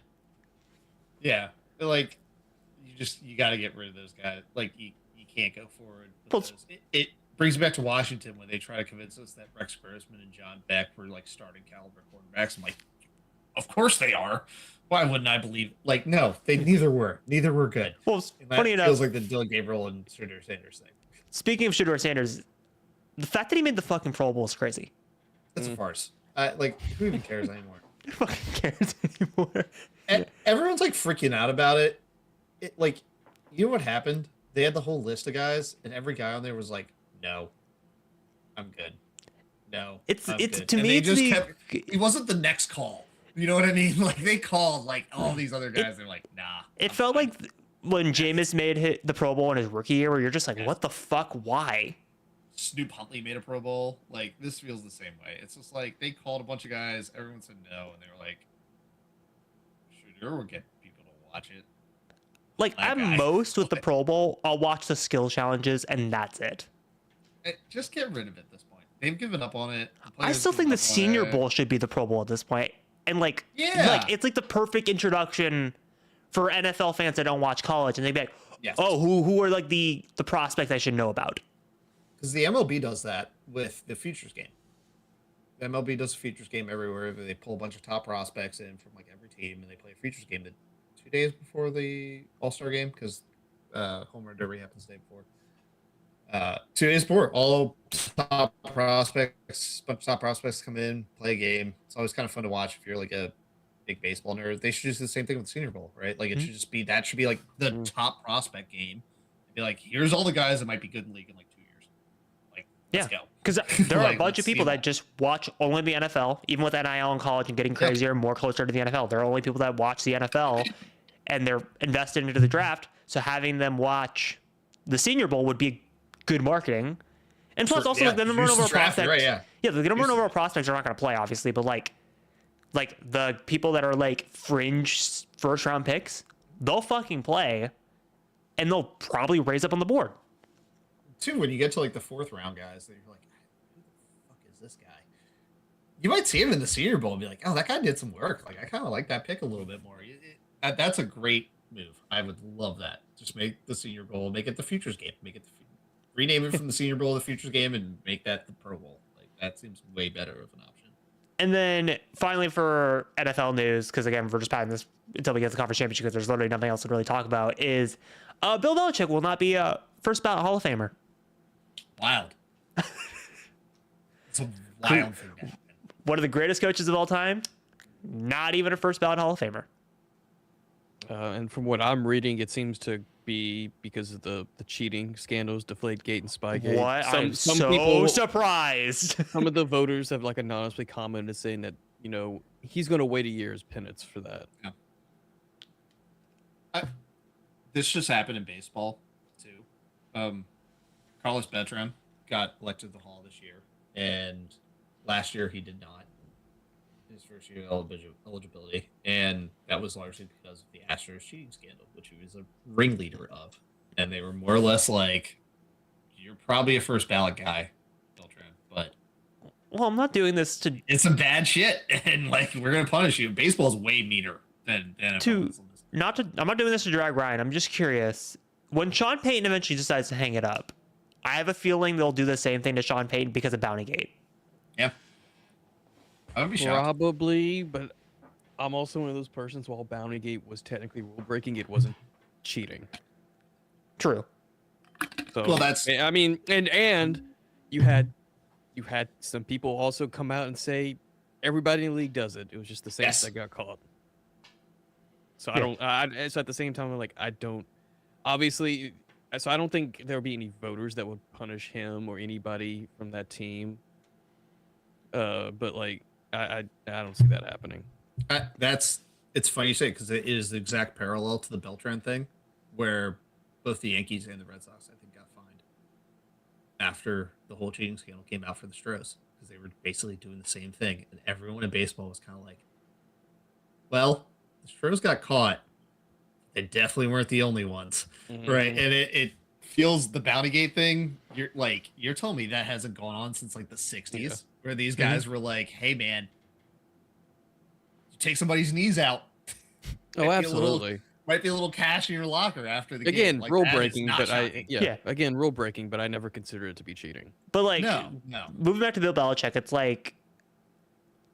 Yeah, but like you got to get rid of those guys. Like you can't go forward with those. It brings me back to Washington when they try to convince us that Rex Grossman and John Beck were like starting caliber quarterbacks. I'm like, of course they are. Why wouldn't I believe? Like, no, they neither were. Neither were good. Well, funny enough, feels like the Dylan Gabriel and Shedeur Sanders thing. Speaking of Shedeur Sanders, the fact that he made the fucking Pro Bowl is crazy. That's a farce. Like, who even cares anymore? Who fucking cares anymore? Everyone's like freaking out about it. Like, you know what happened? They had the whole list of guys, and every guy on there was like, "No, I'm good. No, it's good." To and me, it wasn't the next call. You know what I mean? Like they called like all these other guys. They're like, "Nah." It felt like when Jameis made the Pro Bowl in his rookie year, where you're just like, "What the fuck? Why?" Snoop Huntley made a Pro Bowl. Like this feels the same way. It's just like they called a bunch of guys. Everyone said no, and they were like, "Sure, we'll get people to watch it." Like at most with the Pro Bowl, I'll watch the skill challenges and that's it. Just get rid of it at this point. They've given up on it. I still think the Senior Bowl should be the Pro Bowl at this point. And like, it's like the perfect introduction for NFL fans that don't watch college, and they'd be like, "Oh, who are like the prospects I should know about?" Because the MLB does that with the Futures game. The MLB does a Futures game everywhere. They pull a bunch of top prospects in from like every team, and they play a Futures game 2 days before the All-Star game, because Home Run Derby happens the day before. 2 days before, all top prospects, bunch of top prospects come in, play a game. It's always kind of fun to watch if you're like a big baseball nerd. They should do the same thing with the Senior Bowl, right? Like it should just be like the top prospect game. Be like, here's all the guys that might be good in the league in like 2 years. Like, let's go. Because there are a bunch of people that just watch only the NFL, even with NIL in college and getting crazier, more closer to the NFL. There are only people that watch the NFL, and they're invested into the draft. So having them watch the Senior Bowl would be good marketing. And plus, also like the number of prospects. Right, the number of prospects are not going to play, obviously, but like the people that are like fringe first round picks, they'll fucking play, and they'll probably raise up on the board. Too, when you get to like the 4th round guys, that you're like, who the fuck is this guy? You might see him in the Senior Bowl and be like, oh, that guy did some work. Like I kind of like that pick a little bit more. That's a great move. I would love that. Just make the Senior Bowl, make it the Futures game, rename it from the Senior Bowl to the Futures game, and make that the Pro Bowl. Like that seems way better of an option. And then finally for NFL news, because again we're just patting this until we get to the Confrence Championship, because there's literally nothing else to really talk about, is Bill Belichick will not be a first ballot Hall of Famer. Wild. It's a wild thing to happen. One of the greatest coaches of all time, not even a first ballot Hall of Famer. And from what I'm reading, it seems to be because of the cheating scandals, Deflategate and Spygate. What? I'm so surprised. Some of the voters have like anonymously commented saying that he's going to wait a year as penance for that. Yeah. This just happened in baseball too. Carlos Beltran got elected to the Hall this year, and last year he did not. His first year eligibility, and that was largely because of the Astros cheating scandal, which he was a ringleader of. And they were more or less like, "You're probably a first ballot guy, Beltran, but well, I'm not doing this to. It's some bad shit, and like we're gonna punish you." Baseball's way meaner than to not to. I'm not doing this to drag Ryan. I'm just curious. When Sean Payton eventually decides to hang it up, I have a feeling they'll do the same thing to Sean Payton because of Bountygate. Yeah. I would be shocked. Probably, but I'm also one of those persons. While Bountygate was technically rule breaking, it wasn't cheating. True. So, well, that's. I mean, and you had some people also come out and say everybody in the league does it. It was just the Saints that got caught. So so at the same time, I'm like, I don't. Obviously, so I don't think there would be any voters that would punish him or anybody from that team. But like. I don't see that happening. It's funny you say because it is the exact parallel to the Beltran thing, where both the Yankees and the Red Sox I think got fined after the whole cheating scandal came out for the Stros because they were basically doing the same thing, and everyone in baseball was kind of like, "Well, the Stros got caught. They definitely weren't the only ones, right?" And it feels the Bountygate thing. You're telling me that hasn't gone on since like the '60s. Where these guys were like, "Hey, man, you take somebody's knees out." Oh, absolutely. Might be a little cash in your locker after the game. Like, rule breaking, but shocking. again, rule breaking, but I never consider it to be cheating. But like, no. Moving back to Bill Belichick, it's like,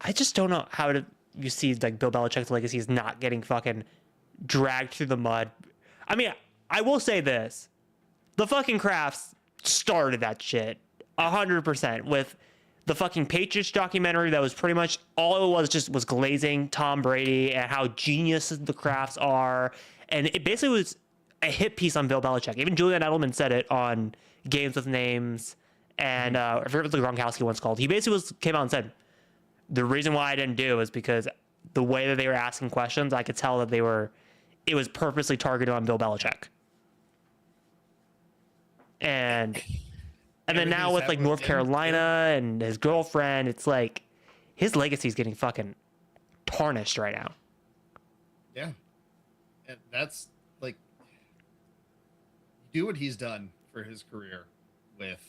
I just don't know how you see like Bill Belichick's legacy is not getting fucking dragged through the mud. I mean, I will say this: the fucking Crafts started that shit 100% with the fucking Patriots documentary that was pretty much all it was glazing Tom Brady and how genius the Crafts are. And it basically was a hit piece on Bill Belichick. Even Julian Edelman said it on Games with Names. And I forget what the Gronkowski one's called. He basically came out and said, the reason why I didn't do is because the way that they were asking questions, I could tell that it was purposely targeted on Bill Belichick. And then now with like North Carolina and his girlfriend, it's like his legacy is getting fucking tarnished right now. Yeah. And that's like, do what he's done for his career with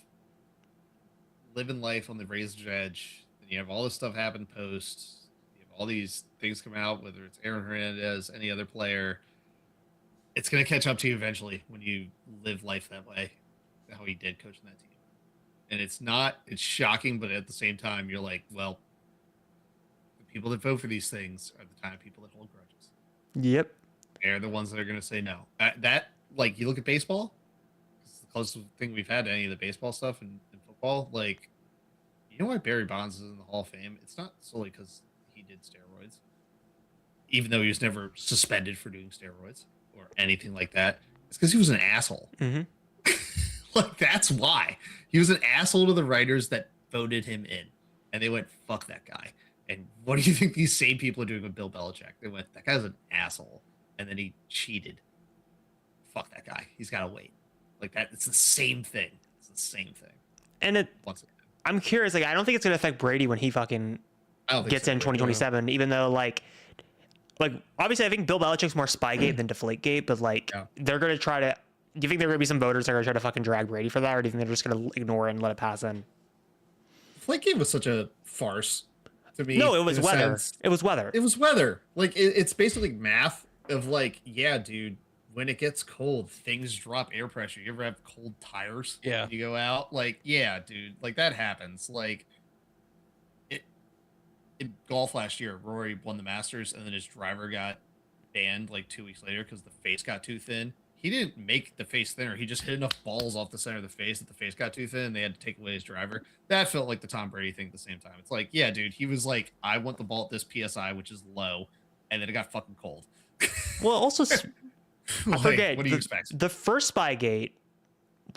living life on the razor's edge. And you have all this stuff happen post. You have all these things come out, whether it's Aaron Hernandez, any other player. It's going to catch up to you eventually when you live life that way, how he did coaching that team. And it's shocking, but at the same time, you're like, well, the people that vote for these things are the kind of people that hold grudges. Yep. They're the ones that are going to say no. Like, you look at baseball, it's the closest thing we've had to any of the baseball stuff in football. Like, you know why Barry Bonds is in the Hall of Fame? It's not solely because he did steroids, even though he was never suspended for doing steroids or anything like that. It's because he was an asshole. Mm-hmm. Like, that's why. He was an asshole to the writers that voted him in. And they went, fuck that guy. And what do you think these same people are doing with Bill Belichick? They went, that guy's an asshole. And then he cheated. Fuck that guy. He's got to wait. Like, that. It's the same thing. It's the same thing. And I'm curious. Like, I don't think it's going to affect Brady when he fucking gets in 2027, even though, like, obviously, I think Bill Belichick's more Spygate than Deflategate, but, like, they're going to try to. Do you think there are going to be some voters that are going to try to fucking drag Brady for that, or do you think they're just going to ignore it and let it pass in? Deflategate was such a farce to me. No, it was weather. It was weather. It was weather. Like, it's basically math of, like, yeah, dude, when it gets cold, things drop air pressure. You ever have cold tires? Yeah. You go out? Like, yeah, dude. Like, that happens. Like, in golf last year, Rory won the Masters, and then his driver got banned, like, 2 weeks later because the face got too thin. He didn't make the face thinner. He just hit enough balls off the center of the face that the face got too thin, and they had to take away his driver. That felt like the Tom Brady thing at the same time. It's like, yeah, dude, he was like, I want the ball at this PSI, which is low, and then it got fucking cold. Well, also, I forget. What do you expect? The first Spygate,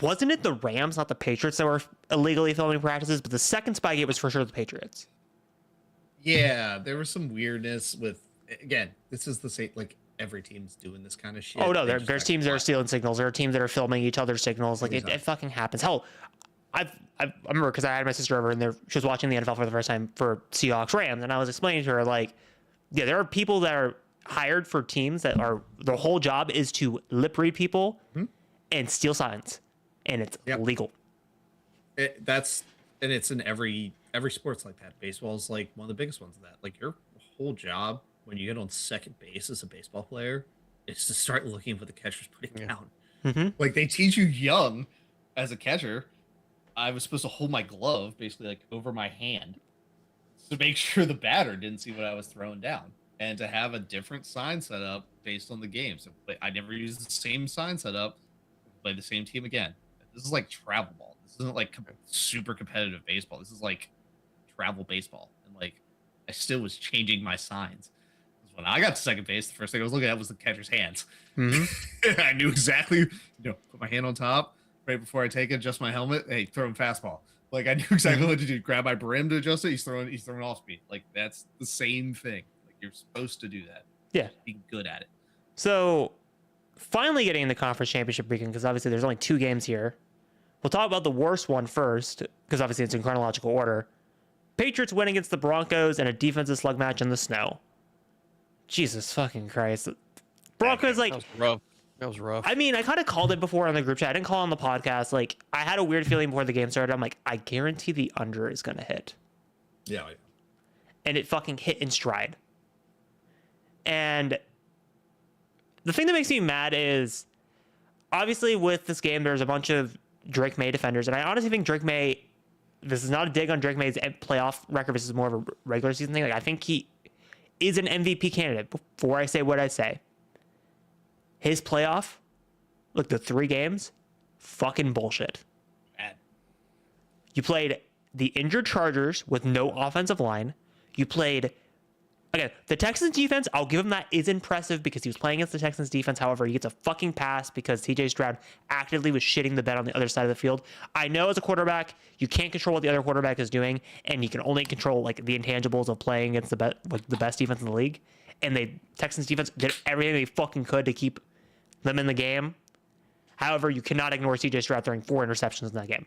wasn't it the Rams, not the Patriots, that were illegally filming practices? But the second Spygate was for sure the Patriots. Yeah, there was some weirdness with. Again, this is the same. Like every team's doing this kind of shit. Oh no, They just there's got teams that are caught. stealing signals. There are teams that are filming each other's signals. Like Every it time. fucking happens. Hell, I remember because I had my sister over and she was watching the NFL for the first time for Seahawks Rams, and I was explaining to her like, yeah, there are people that are hired for teams that are their whole job is to lip read people and steal signs, and it's legal. And it's in every sports like that. Baseball's like one of the biggest ones of that. Like your whole job when you get on second base as a baseball player is to start looking what the catcher's putting down. Mm-hmm. Like they teach you young as a catcher. I was supposed to hold my glove basically like over my hand to make sure the batter didn't see what I was throwing down, and to have a different sign set up based on the game. So I never use the same sign setup. Play the same team again. This is like travel ball. This isn't like super competitive baseball. This is like travel baseball. And like, I still was changing my signs. When I got to second base, the first thing I was looking at was the catcher's hands. Mm-hmm. I knew exactly, put my hand on top right before I take it, adjust my helmet. Hey, throw him fastball. Like I knew exactly what to do. Grab my brim to adjust it. He's throwing off speed. Like that's the same thing. Like you're supposed to do that. Yeah. Be good at it. So finally getting in the conference championship weekend, because obviously there's only 2 games here. We'll talk about the worst one first, because obviously it's in chronological order. Patriots win against the Broncos in a defensive slug match in the snow. Jesus fucking Christ. Broncos, like... That was rough. That was rough. I mean, I kind of called it before on the group chat. I didn't call on the podcast. Like, I had a weird feeling before the game started. I'm like, I guarantee the under is going to hit. Yeah. And it fucking hit in stride. And the thing that makes me mad is, obviously with this game, there's a bunch of Drake May defenders. And I honestly think Drake May, this is not a dig on Drake May's playoff record. This is more of a regular season thing. Like, I think he is an MVP candidate before I say what I say. His playoff, look, the 3 games, fucking bullshit. Bad. You played the injured Chargers with no offensive line. You played, again, the Texans defense, I'll give him that, is impressive because he was playing against the Texans defense. However, he gets a fucking pass because TJ Stroud actively was shitting the bed on the other side of the field. I know as a quarterback, you can't control what the other quarterback is doing, and you can only control like the intangibles of playing against the best defense in the league. And the Texans defense did everything they fucking could to keep them in the game. However, you cannot ignore CJ Stroud throwing 4 interceptions in that game.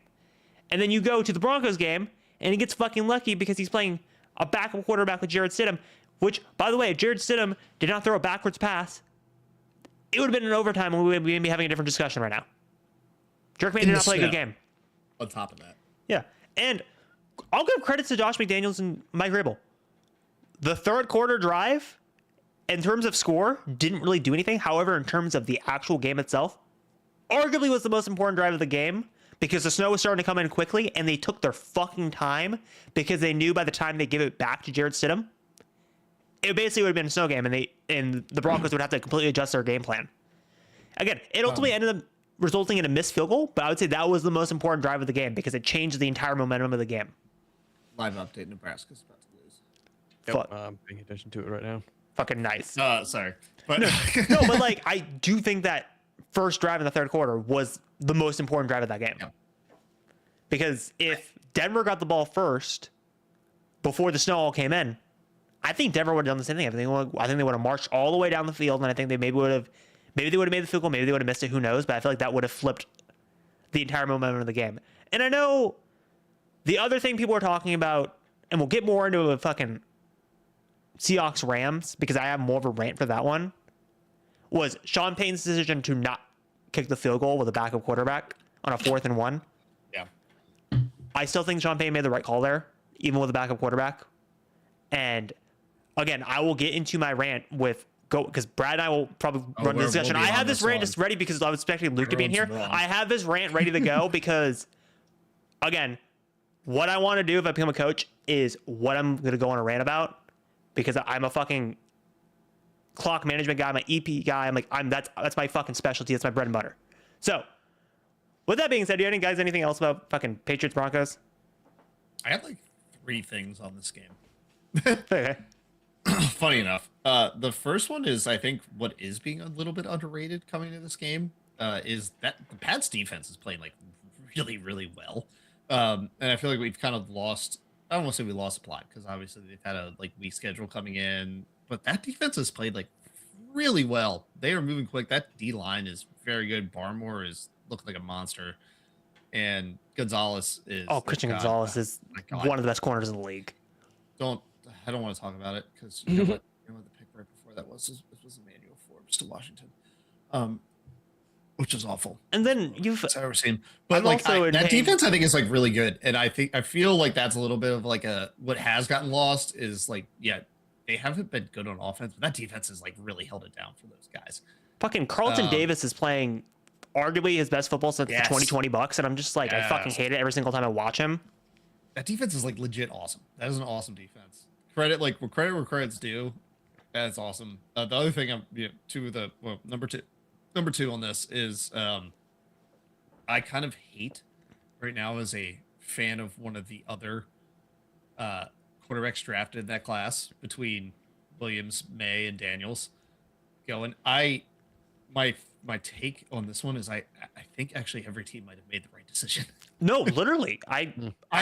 And then you go to the Broncos game, and he gets fucking lucky because he's playing a backup quarterback with Jarrett Stidham, which, by the way, if Jarrett Stidham did not throw a backwards pass, it would have been an overtime, and we would be having a different discussion right now. Drake May did not play a good game. On top of that. Yeah. And I'll give credits to Josh McDaniels and Mike Vrabel. The third quarter drive, in terms of score, didn't really do anything. However, in terms of the actual game itself, arguably was the most important drive of the game because the snow was starting to come in quickly and they took their fucking time because they knew by the time they give it back to Jarrett Stidham, it basically would have been a snow game and the Broncos would have to completely adjust their game plan. Again, it ultimately ended up resulting in a missed field goal, but I would say that was the most important drive of the game because it changed the entire momentum of the game. Live update: Nebraska's about to lose. Yep, I'm paying attention to it right now. Fucking nice. Sorry, but no, but like I do think that first drive in the third quarter was the most important drive of that game. Yeah. Because if Denver got the ball first before the snow all came in, I think Denver would have done the same thing. I think they would have marched all the way down the field, and I think they maybe they would have made the field goal, maybe they would have missed it, who knows? But I feel like that would have flipped the entire momentum of the game. And I know the other thing people are talking about, and we'll get more into a fucking Seahawks Rams because I have more of a rant for that one, was Sean Payton's decision to not kick the field goal with a backup quarterback on a 4th and 1. yeah, I still think Sean Payton made the right call there, even with a backup quarterback. And again, I will get into my rant because Brad and I will probably run the discussion. We'll I have this rant just ready because I was expecting Luke to be in here. I have this rant ready to go because, again, what I want to do if I become a coach is what I'm going to go on a rant about. Because I'm a fucking clock management guy, I'm an EP guy. That's my fucking specialty. That's my bread and butter. So, with that being said, do you guys anything else about fucking Patriots Broncos? I had like 3 things on this game. Okay. Funny enough, the first one is I think what is being a little bit underrated coming into this game is that the Pats defense is playing like really, really well, and I feel like we've kind of lost. don't want to say we lost a plot because obviously they've had a like weak schedule coming in, but that defense has played like really well. They are moving quick. That D line is very good. Barmore is looking like a monster, and Gonzalez is. Oh, Christian Gonzalez is one of the best corners in the league. I don't want to talk about it because you know what the pick right before that was Emmanuel Forbes to Washington, which is awful. And then you've I've ever seen, but I'm like that defense, I think is like really good, and I feel like that's a little bit of like what has gotten lost is like they haven't been good on offense, but that defense has like really held it down for those guys. Fucking Carlton Davis is playing arguably his best football since the 2020 Bucks, and I'm just like I fucking hate it every single time I watch him. That defense is like legit awesome. That is an awesome defense. Credit where credit's due. That's awesome. The other thing number two on this is I kind of hate right now as a fan of one of the other quarterbacks drafted in that class between Williams, May, and Daniels going. My take on this one is I think actually every team might have made the right decision. No, literally, I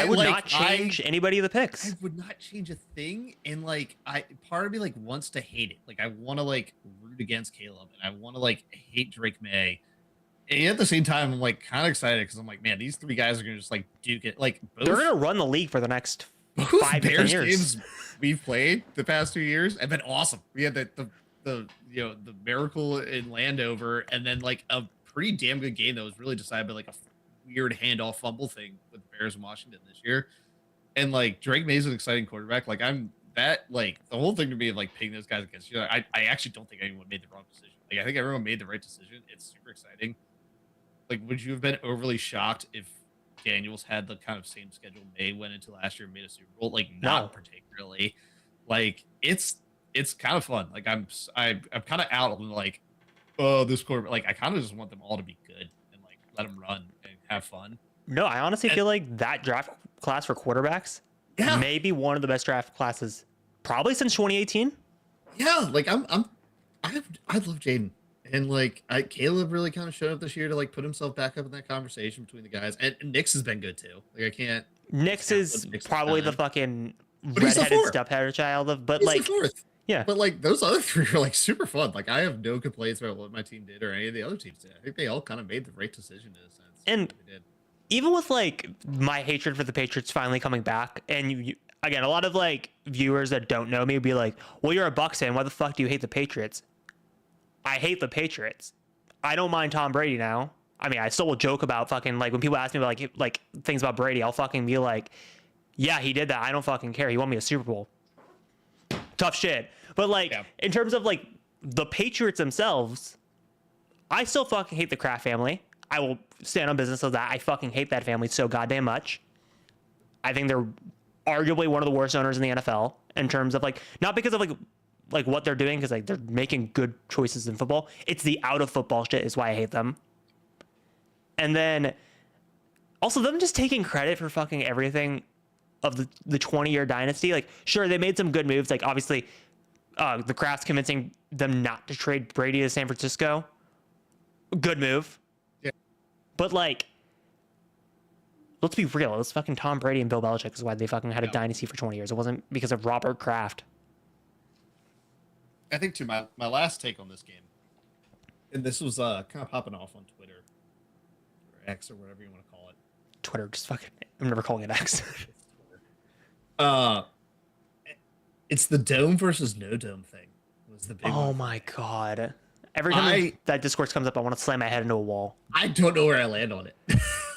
would not change anybody of the picks. I would not change a thing, and like part of me like wants to hate it. Like I want to like root against Caleb, and I want to like hate Drake May, and at the same time I'm like kind of excited because I'm like, man, these three guys are gonna just like duke it. Like they're gonna run the league for the next 5 to 10 years. Games we've played the past 2 years have been awesome. We had the miracle in Landover, and then like a pretty damn good game that was really decided by like a weird handoff fumble thing with the Bears in Washington this year. And like Drake May's an exciting quarterback. Like the whole thing to me of like picking those guys against I actually don't think anyone made the wrong decision. Like I think everyone made the right decision. It's super exciting. Like, would you have been overly shocked if Daniels had the kind of same schedule May went into last year and made a Super Bowl? Like, not particularly. Like, it's kind of fun. Like, I'm kind of out on like, oh, this quarterback. Like, I kind of just want them all to be good and like let them run and have fun. No, I honestly feel like that draft class for quarterbacks may be one of the best draft classes probably since 2018. Yeah, like I love Jaden, and like Caleb really kind of showed up this year to like put himself back up in that conversation between the guys, and Nix has been good too. Like I can't. Nix is probably the fucking redheaded stephead child of, but he's like fourth. Yeah, but like those other three are like super fun. Like I have no complaints about what my team did or any of the other teams did. I think they all kind of made the right decision in a sense. And even with like my hatred for the Patriots finally coming back, and you again, a lot of like viewers that don't know me would be like, well, you're a Bucs fan. Why the fuck do you hate the Patriots? I hate the Patriots. I don't mind Tom Brady now. I mean, I still will joke about fucking like when people ask me about like things about Brady, I'll fucking be like, yeah, he did that. I don't fucking care. He won me a Super Bowl. Tough shit. But like in terms of like the Patriots themselves, I still fucking hate the Kraft family. I will stand on business of that. I fucking hate that family so goddamn much. I think they're arguably one of the worst owners in the NFL in terms of like, not because of like what they're doing, because like they're making good choices in football. It's the out of football shit is why I hate them. And then also them just taking credit for fucking everything of the 20-year dynasty. Like, sure, they made some good moves. Like, obviously, the Krafts convincing them not to trade Brady to San Francisco. Good move. Yeah. But, like, let's be real. It was fucking Tom Brady and Bill Belichick is why they fucking had a dynasty for 20 years. It wasn't because of Robert Kraft. I think, too, my last take on this game, and this was kind of popping off on Twitter, or X, or whatever you want to call it. Twitter, just fucking, I'm never calling it X. It's the dome versus no dome thing. Was the big one. My god! Every time that discourse comes up, I want to slam my head into a wall. I don't know where I land on it.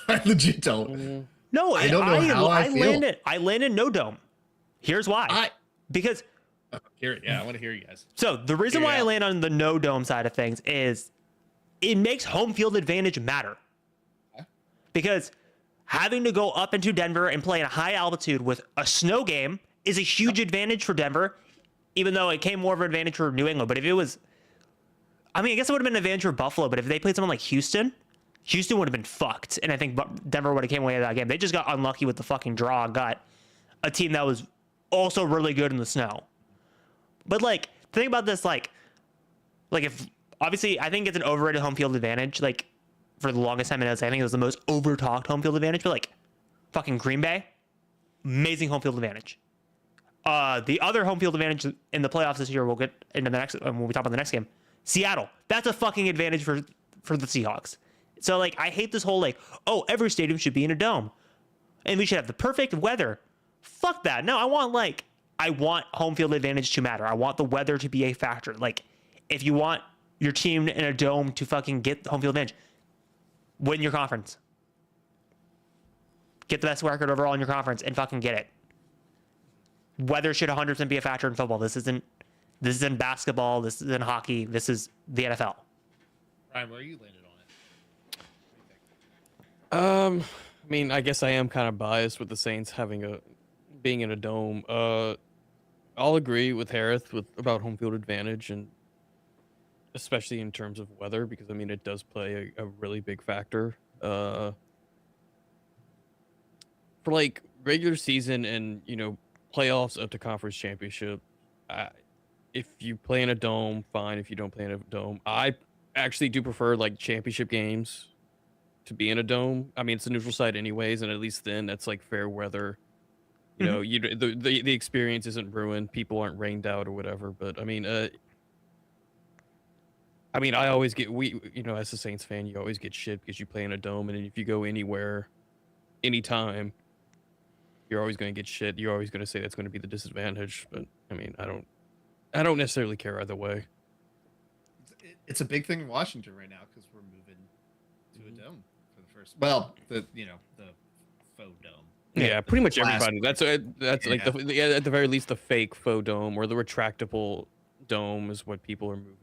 I legit don't. No, I don't know how I feel. I landed no dome. Here's why. Because I want to hear you guys. So the reason why I land on the no dome side of things is it makes home field advantage matter. Because having to go up into Denver and play in a high altitude with a snow game is a huge advantage for Denver, even though it came more of an advantage for New England. But if it was, I mean, I guess it would have been an advantage for Buffalo, but if they played someone like Houston would have been fucked. And I think Denver would have came away with that game. They just got unlucky with the fucking draw and got a team that was also really good in the snow. But like, think about this, like if, obviously, I think it's an overrated home field advantage. Like, for the longest time, I think it was the most over-talked home field advantage. But like, fucking Green Bay, amazing home field advantage. The other home field advantage in the playoffs this year, we'll get into the next when we talk about the next game. Seattle, that's a fucking advantage for the Seahawks. So like, I hate this whole like, oh, every stadium should be in a dome, and we should have the perfect weather. Fuck that. No, I want home field advantage to matter. I want the weather to be a factor. Like, if you want your team in a dome to fucking get the home field advantage, win your conference. Get the best record overall in your conference and fucking get it. Weather should 100% be a factor in football. This isn't basketball. This isn't hockey. This is the NFL. Ryan, where are you landed on it? I mean, I guess I am kind of biased with the Saints being in a dome. I'll agree with Harris about home field advantage, and especially in terms of weather, because I mean it does play a really big factor. For like regular season and playoffs up to conference championship, if you play in a dome, fine. If you don't play in a dome, I actually do prefer like championship games to be in a dome. I mean, it's a neutral site anyways, and at least then that's like fair weather. The experience isn't ruined. People aren't rained out or whatever. But I mean, I always get as a Saints fan, you always get shit because you play in a dome, and if you go anywhere, anytime, you're always going to get shit. You're always going to say that's going to be the disadvantage. But I mean, I don't necessarily care either way. It's a big thing in Washington right now because we're moving to a dome for the first. Well, the faux dome. Yeah, pretty much everybody. That's Yeah. like at the very least the fake faux dome or the retractable dome is what people are moving to.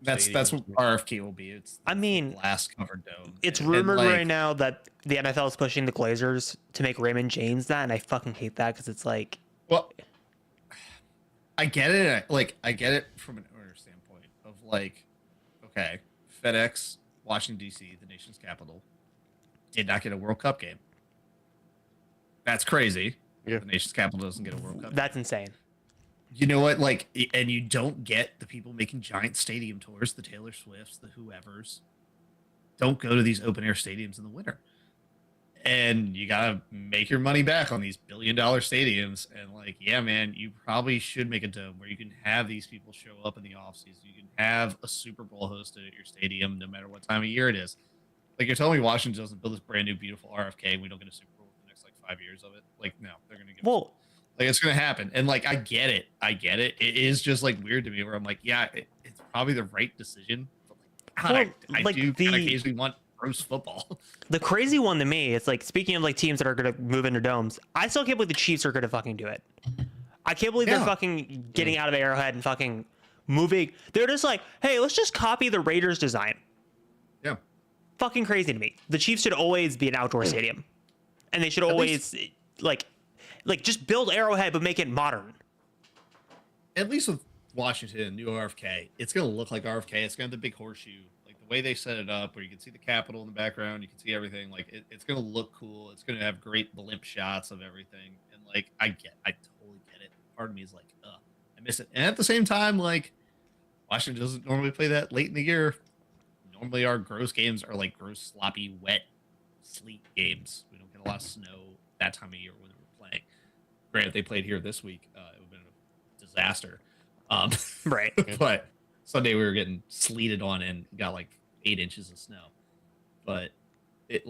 That's what RFK will be. It's I mean, glass covered dome. It's And, rumored like, right now that the NFL is pushing the Glazers to make Raymond James that, and I fucking hate that because it's like, well, I get it. I get it from an owner standpoint of like, okay, FedEx, Washington D.C., the nation's capital, did not get a World Cup game. That's crazy. Yeah. The nation's capital doesn't get a World Cup. that's insane. You know what? Like, and you don't get the people making giant stadium tours, the Taylor Swifts, the whoever's, don't go to these open air stadiums in the winter. And you gotta make your money back on these billion-dollar stadiums. And like, yeah, man, you probably should make a dome where you can have these people show up in the offseason. You can have a Super Bowl hosted at your stadium, no matter what time of year it is. Like, you're telling me Washington doesn't build this brand new, beautiful RFK, and we don't get a Super Bowl for the next like 5 years of it? Like, no, they're gonna get. Well, Like, it's gonna happen, and like, I get it. It is just like weird to me, where I'm like, yeah, it's probably the right decision. But like, God, I do kind of occasionally want gross football. the crazy one to me, it's like, speaking of like teams that are going to move into domes, I still can't believe the Chiefs are going to fucking do it. I can't believe they're fucking getting out of Arrowhead and fucking moving. They're just like, hey, let's just copy the Raiders design. Yeah. Fucking crazy to me. The Chiefs should always be an outdoor stadium, and they should always like just build Arrowhead but make it modern. At least with Washington, new RFK, it's gonna look like RFK. It's gonna have the big horseshoe, like the way they set it up, where you can see the Capitol in the background, you can see everything. Like, it's gonna look cool. It's gonna have great blimp shots of everything, and like, I totally get it. Part of me is like, I miss it. And at the same time, like, Washington doesn't normally play that late in the year. Normally, our gross games are like gross, sloppy, wet, sleet games. We don't get a lot of snow that time of year when we're playing. Granted, they played here this week. It would have been a disaster. Right. But Sunday we were getting sleeted on and got like 8 inches of snow. But it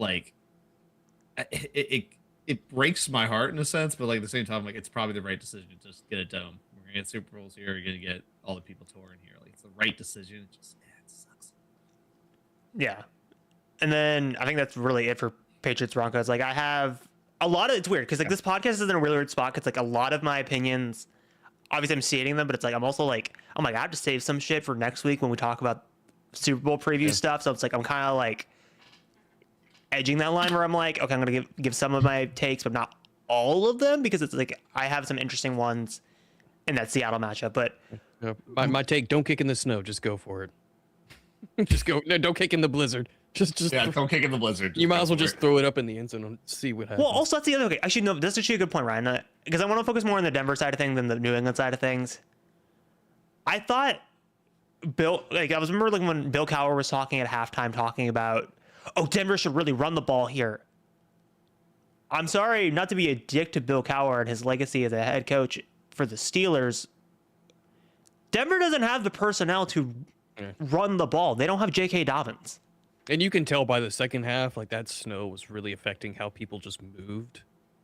breaks my heart in a sense, but like at the same time, like, it's probably the right decision to just get a dome. We're gonna get Super Bowls here. We're gonna get all the people touring here. Like, it's the right decision. It just it sucks. Yeah. And then I think that's really it for Patriots Broncos. Like, I have a lot of, it's weird because like this podcast is in a really weird spot because like a lot of my opinions, obviously I'm stating them, but it's like I'm also like, oh my God, I have to save some shit for next week when we talk about Super Bowl preview stuff. So it's like I'm kind of like edging that line where I'm like, okay, I'm gonna give some of my takes, but not all of them, because it's like I have some interesting ones in that Seattle matchup. But my take: don't kick in the snow, just go for it. Just go. No, don't kick in the blizzard. Just Don't kick in the blizzard. You might as well just throw it up in the end zone and see what happens. well, also that's the other. Okay, actually, no, that's actually a good point, Ryan. Because I want to focus more on the Denver side of things than the New England side of things. I thought I was remember like when Bill Cowher was talking at halftime, talking about, oh, Denver should really run the ball here. I'm sorry not to be a dick to Bill Cowher and his legacy as a head coach for the Steelers. Denver doesn't have the personnel to run the ball. They don't have J.K. Dobbins. And you can tell by the second half, like that snow was really affecting how people just moved.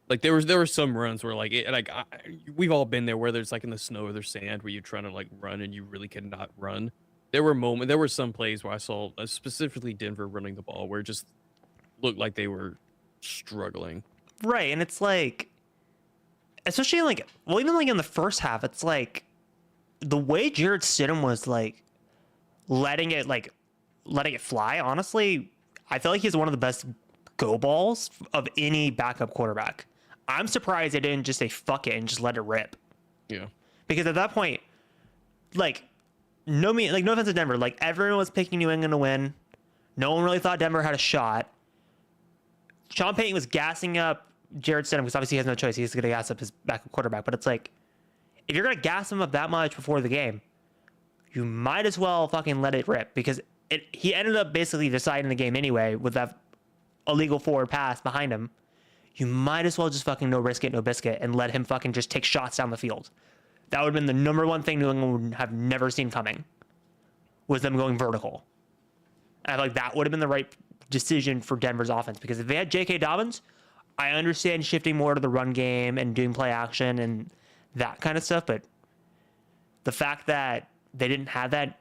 Like there were some runs where we've all been there where there's like in the snow or there's sand where you're trying to like run and you really cannot run. There were some plays where I saw specifically Denver running the ball where it just looked like they were struggling. Right, and it's like, especially like, well, even like in the first half, it's like the way Jarrett Stidham was like letting it fly. Honestly, I feel like he's one of the best go balls of any backup quarterback. I'm surprised they didn't just say fuck it and just let it rip. Yeah, because at that point, like, no offense to Denver, like everyone was picking New England to win. No one really thought Denver had a shot. Sean Payton was gassing up Jarrett Stidham because obviously he has no choice. He's going to gas up his backup quarterback. But it's like, if you're going to gas him up that much before the game, you might as well fucking let it rip because he ended up basically deciding the game anyway with that illegal forward pass behind him. You might as well just fucking no risk it, no biscuit and let him fucking just take shots down the field. That would have been the number one thing New England would have never seen coming, was them going vertical. And I feel like that would have been the right decision for Denver's offense because if they had J.K. Dobbins, I understand shifting more to the run game and doing play action and that kind of stuff, but the fact that they didn't have that,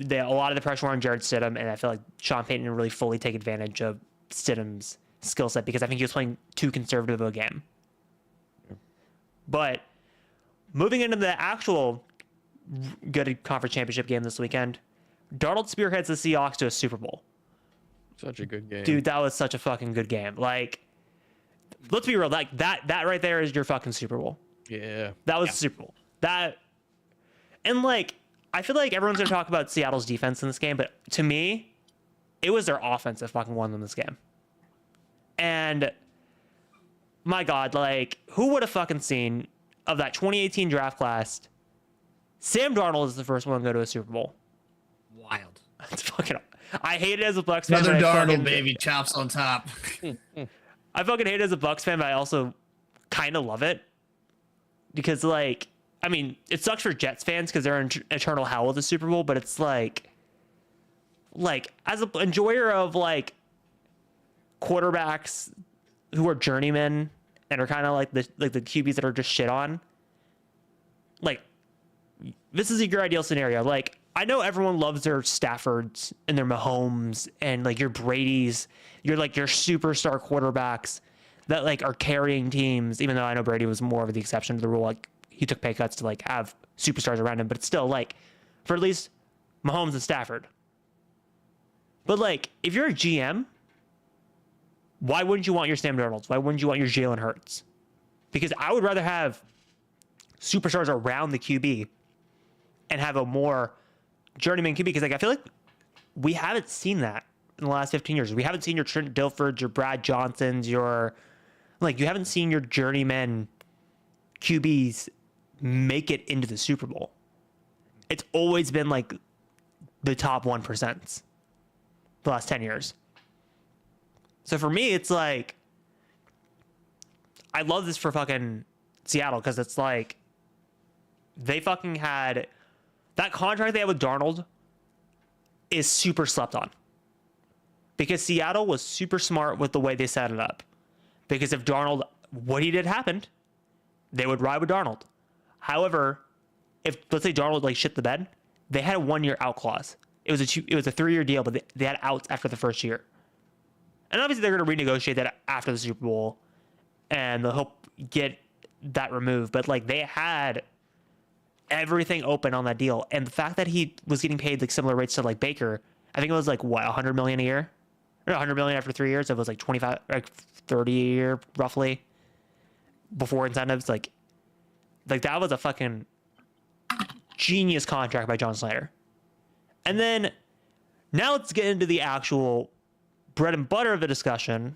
a lot of the pressure on Jarrett Stidham, and I feel like Sean Payton didn't really fully take advantage of Stidham's skill set because I think he was playing too conservative of a game. But moving into the actual good Confrence Championship game this weekend, Darnold spearheads the Seahawks to a Super Bowl. Such a good game. Dude, that was such a fucking good game. Like, let's be real. Like, that right there is your fucking Super Bowl. Yeah. That was the Super Bowl. And, like, I feel like everyone's going to talk about Seattle's defense in this game, but to me, it was their offense that fucking won them this game. And, my God, like, who would have fucking seen of that 2018 draft class, Sam Darnold is the first one to go to a Super Bowl. Wild. It's fucking... I hate it as a Bucs fan. Another Darnold, baby. Chops on top. I fucking hate it as a Bucs fan, but I also kind of love it. Because, like, I mean, it sucks for Jets fans because they're in eternal hell with the Super Bowl, but it's like as an enjoyer of, like, quarterbacks who are journeymen and are kind of like the QBs that are just shit on, like, this is your ideal scenario. Like, I know everyone loves their Staffords and their Mahomes and like your Brady's, your superstar quarterbacks that like are carrying teams, even though I know Brady was more of the exception to the rule. Like, he took pay cuts to like have superstars around him, but it's still like for at least Mahomes and Stafford. But like, if you're a GM, why wouldn't you want your Sam Darnolds? Why wouldn't you want your Jalen Hurts? Because I would rather have superstars around the QB and have a more journeyman QB, because like I feel like we haven't seen that in the last 15 years. We haven't seen your Trent Dilfords, your Brad Johnsons, you haven't seen your journeyman QBs make it into the Super Bowl. It's always been like the top 1% the last 10 years. So for me, it's like, I love this for fucking Seattle because it's like they fucking had that contract they had with Darnold is super slept on because Seattle was super smart with the way they set it up. Because if Darnold, what he did happened, they would ride with Darnold. However, if let's say Darnold like shit the bed, they had a 1-year out clause. It was a 3-year deal, but they had outs after the first year. And obviously they're going to renegotiate that after the Super Bowl and they'll hope get that removed. But like they had everything open on that deal. And the fact that he was getting paid like similar rates to like Baker, I think it was like what, $100 million a year? Or $100 million after 3 years. It was like 25, like 30 a year roughly before incentives. Like that was a fucking genius contract by John Snyder. And then now let's get into the actual bread and butter of the discussion.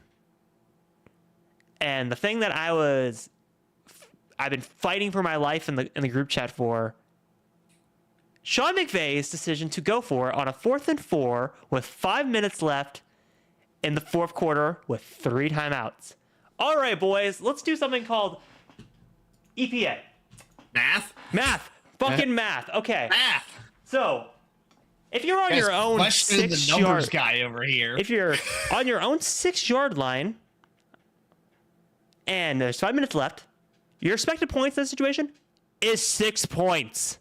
And the thing that I've been fighting for my life in the group chat for, Sean McVay's decision to go for on a 4th and 4 with 5 minutes left in the fourth quarter with 3 timeouts. All right, boys, let's do something called EPA. Math. Fucking math. Okay. Math. So, if you're on your own Question the 6 numbers yard, guy over here. if you're on your own 6-yard line, and there's 5 minutes left, your expected points in this situation is 6 points.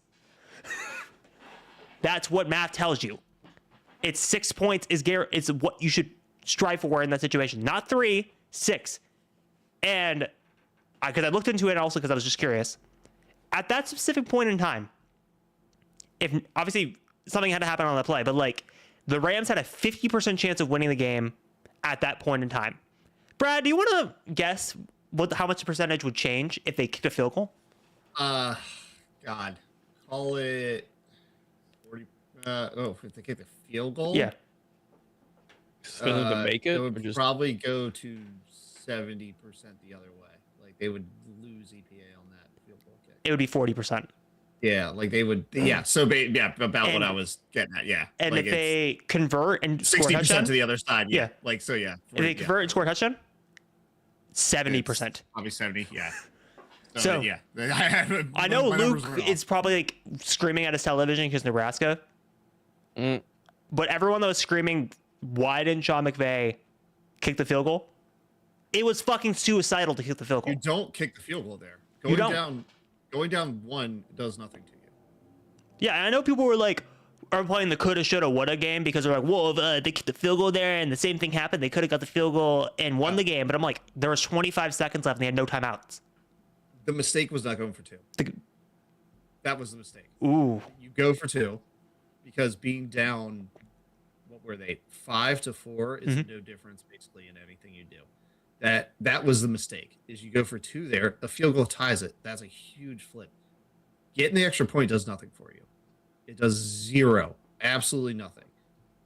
That's what math tells you. It's 6 points is what you should strive for in that situation. Not 3, 6. And because I looked into it also because I was just curious. At that specific point in time, if obviously something had to happen on the play, but like the Rams had a 50% chance of winning the game at that point in time. Brad, do you want to guess how much the percentage would change if they kicked a field goal? God, call it 40. If they kicked a field goal, Yeah. To make it, would probably go to 70% the other way. Like they would lose EPA on that field goal kick. It would be 40%. Yeah, like they would. Yeah, so about what I was getting at. Yeah, And like if they convert and score a 60% touchdown, to the other side. Yeah. Like so. Yeah. if they convert and score a touchdown, 70%. Probably 70. Yeah. So, yeah, I know my numbers Luke were off. is probably like screaming at his television because Nebraska. But everyone that was screaming, why didn't Sean McVay kick the field goal? It was fucking suicidal to kick the field goal. You don't kick the field goal there. You don't. Going down one does nothing to you. Yeah, and I know people were like, are playing the coulda, shoulda, woulda game because they're like, well, if they kicked the field goal there and the same thing happened, they could have got the field goal and won the game. But I'm like, there was 25 seconds left and they had no timeouts. The mistake was not going for 2. That was the mistake. Ooh. You go for 2 because being down, what were they, 5-4 is no difference basically in anything you do. That was the mistake. Is you go for 2 there, a field goal ties it. That's a huge flip. Getting the extra point does nothing for you. It does 0, absolutely nothing.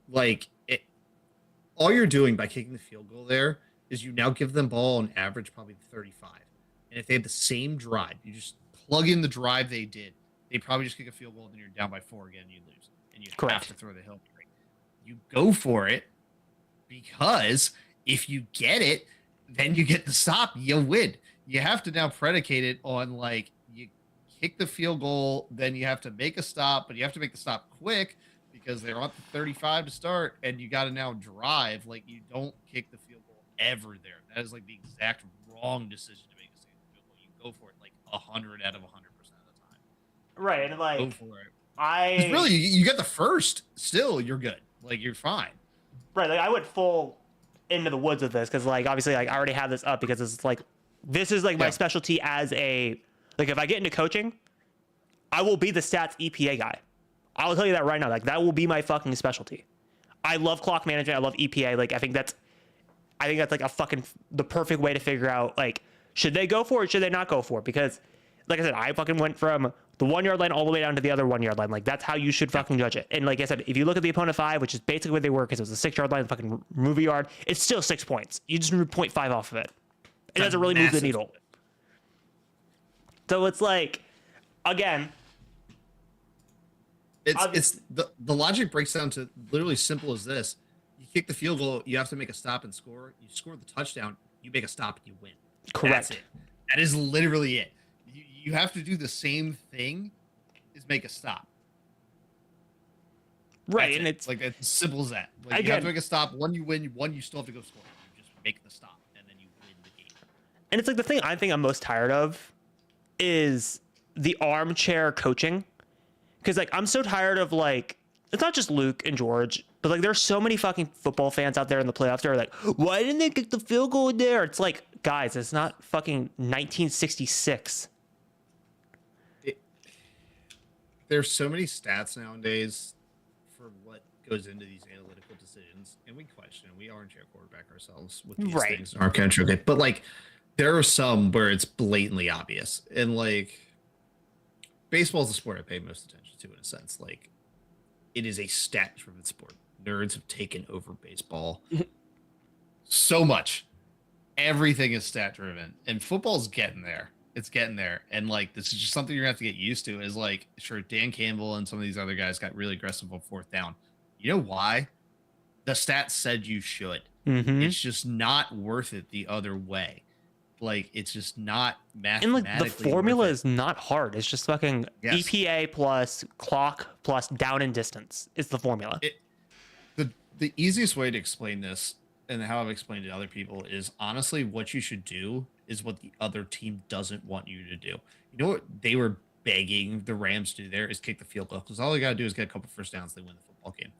Like all you're doing by kicking the field goal there is you now give them ball on average probably 35. And if they had the same drive, you just plug in the drive they did, they probably just kick a field goal and then you're down by 4 again and you lose. And you have to throw the Hail Mary. You go for it because if you get it, then you get the stop, you win. You have to now predicate it on like you kick the field goal, then you have to make a stop, but you have to make the stop quick because they're on the 35 to start and you got to now drive. Like you don't kick the field goal ever there. That is like the exact wrong decision to make. Go for it like 100 out of 100% of the time. Right, and like go for it. Really, you get the first, still you're good. Like you're fine. Right, like I went full into the woods with this because like obviously like I already have this up because it's like this is like my specialty as a like if I get into coaching, I will be the stats EPA guy. I will tell you that right now. Like that will be my fucking specialty. I love clock management. I love EPA. Like I think that's like a fucking the perfect way to figure out like. Should they go for it? Should they not go for it? Because, like I said, I fucking went from the 1 yard line all the way down to the other 1 yard line. Like, that's how you should fucking judge it. And like I said, if you look at the opponent 5, which is basically what they were, because it was a 6 yard line, fucking movie yard, it's still 6 points. You just remove 0.5 off of it. It doesn't really move the needle. So it's like, again, it's the logic breaks down to literally simple as this: you kick the field goal, you have to make a stop and score. You score the touchdown, you make a stop and you win. Correct. That's it. That is literally it. You have to do the same thing, is make a stop. Right, That's and it. it's like as simple as that. Like you have to make a stop. One you win, one you still have to go score. You just make the stop, and then you win the game. And it's like the thing I think I'm most tired of is the armchair coaching. Because like I'm so tired of like it's not just Luke and George, but like there's so many fucking football fans out there in the playoffs that are like, why didn't they kick the field goal there? It's like, guys, it's not fucking 1966. There's so many stats nowadays for what goes into these analytical decisions, and we question. We armchair quarterback ourselves with these things in our country. Okay, but like there are some where it's blatantly obvious, and like baseball is a sport I pay most attention to in a sense. Like it is a stat-driven sport. Nerds have taken over baseball so much. Everything is stat-driven, and football's getting there. It's getting there, and like this is just something you're gonna have to get used to. Is like sure, Dan Campbell and some of these other guys got really aggressive on 4th down. You know why? The stats said you should. Mm-hmm. It's just not worth it the other way. Like it's just not And like mathematically. the formula worth is not hard. It's just fucking Yes. EPA plus clock plus down and distance is the formula. The easiest way to explain this and how I've explained it to other people is honestly what you should do is what the other team doesn't want you to do. You know what they were begging the Rams to do there is kick the field goal because all they got to do is get a couple first downs. They win the football game.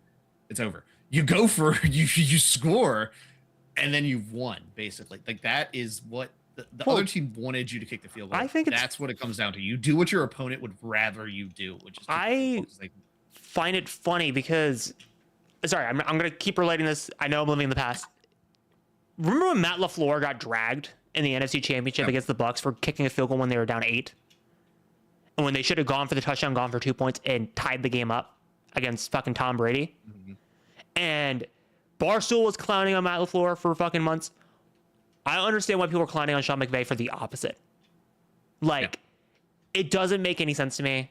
It's over. You go for you score, and then you've won basically. Like that is what the Well, other team wanted you to kick the field goal. I think that's what it comes down to. You do what your opponent would rather you do, which is kick the field goal 'cause they- find it funny because, sorry, I'm going to keep relating this. I know I'm living in the past. Remember when Matt LaFleur got dragged in the NFC Championship against the Bucks for kicking a field goal when they were down 8? And when they should have gone for the touchdown, gone for 2 points, and tied the game up against fucking Tom Brady. Mhm. And Barstool was clowning on Matt LaFleur for fucking months. I understand why people are clowning on Sean McVay for the opposite. Like, it doesn't make any sense to me.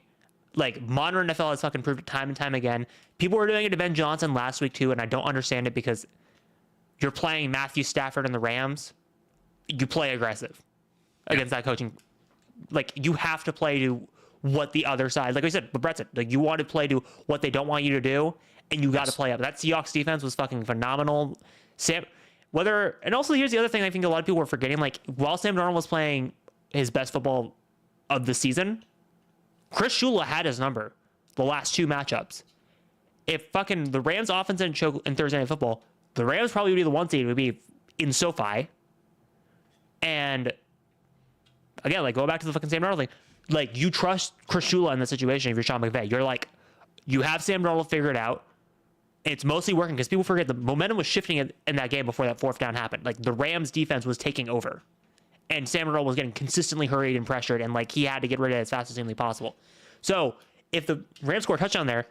Like, modern NFL has fucking proved it time and time again. People were doing it to Ben Johnson last week too, and I don't understand it because you're playing Matthew Stafford and the Rams. You play aggressive against that coaching. Like, you have to play to what the other side, like I said, but Brett said, like, you want to play to what they don't want you to do, and you got to play up. That Seahawks defense was fucking phenomenal. And also here's the other thing I think a lot of people were forgetting. Like, while Sam Darnold was playing his best football of the season, Chris Shula had his number the last 2 matchups. If fucking the Rams offense didn't choke in Thursday Night Football, the Rams probably would be the 1 seed, would be in SoFi. And again, like, go back to the fucking Sam Darnold thing. Like, you trust Chris Shula in this situation if you're Sean McVay. You're like, you have Sam Darnold figured out. It's mostly working because people forget the momentum was shifting in that game before that 4th down happened. Like, the Rams defense was taking over. And Sam Darnold was getting consistently hurried and pressured, and like he had to get rid of it as fast as humanly possible. So if the Rams score a touchdown there,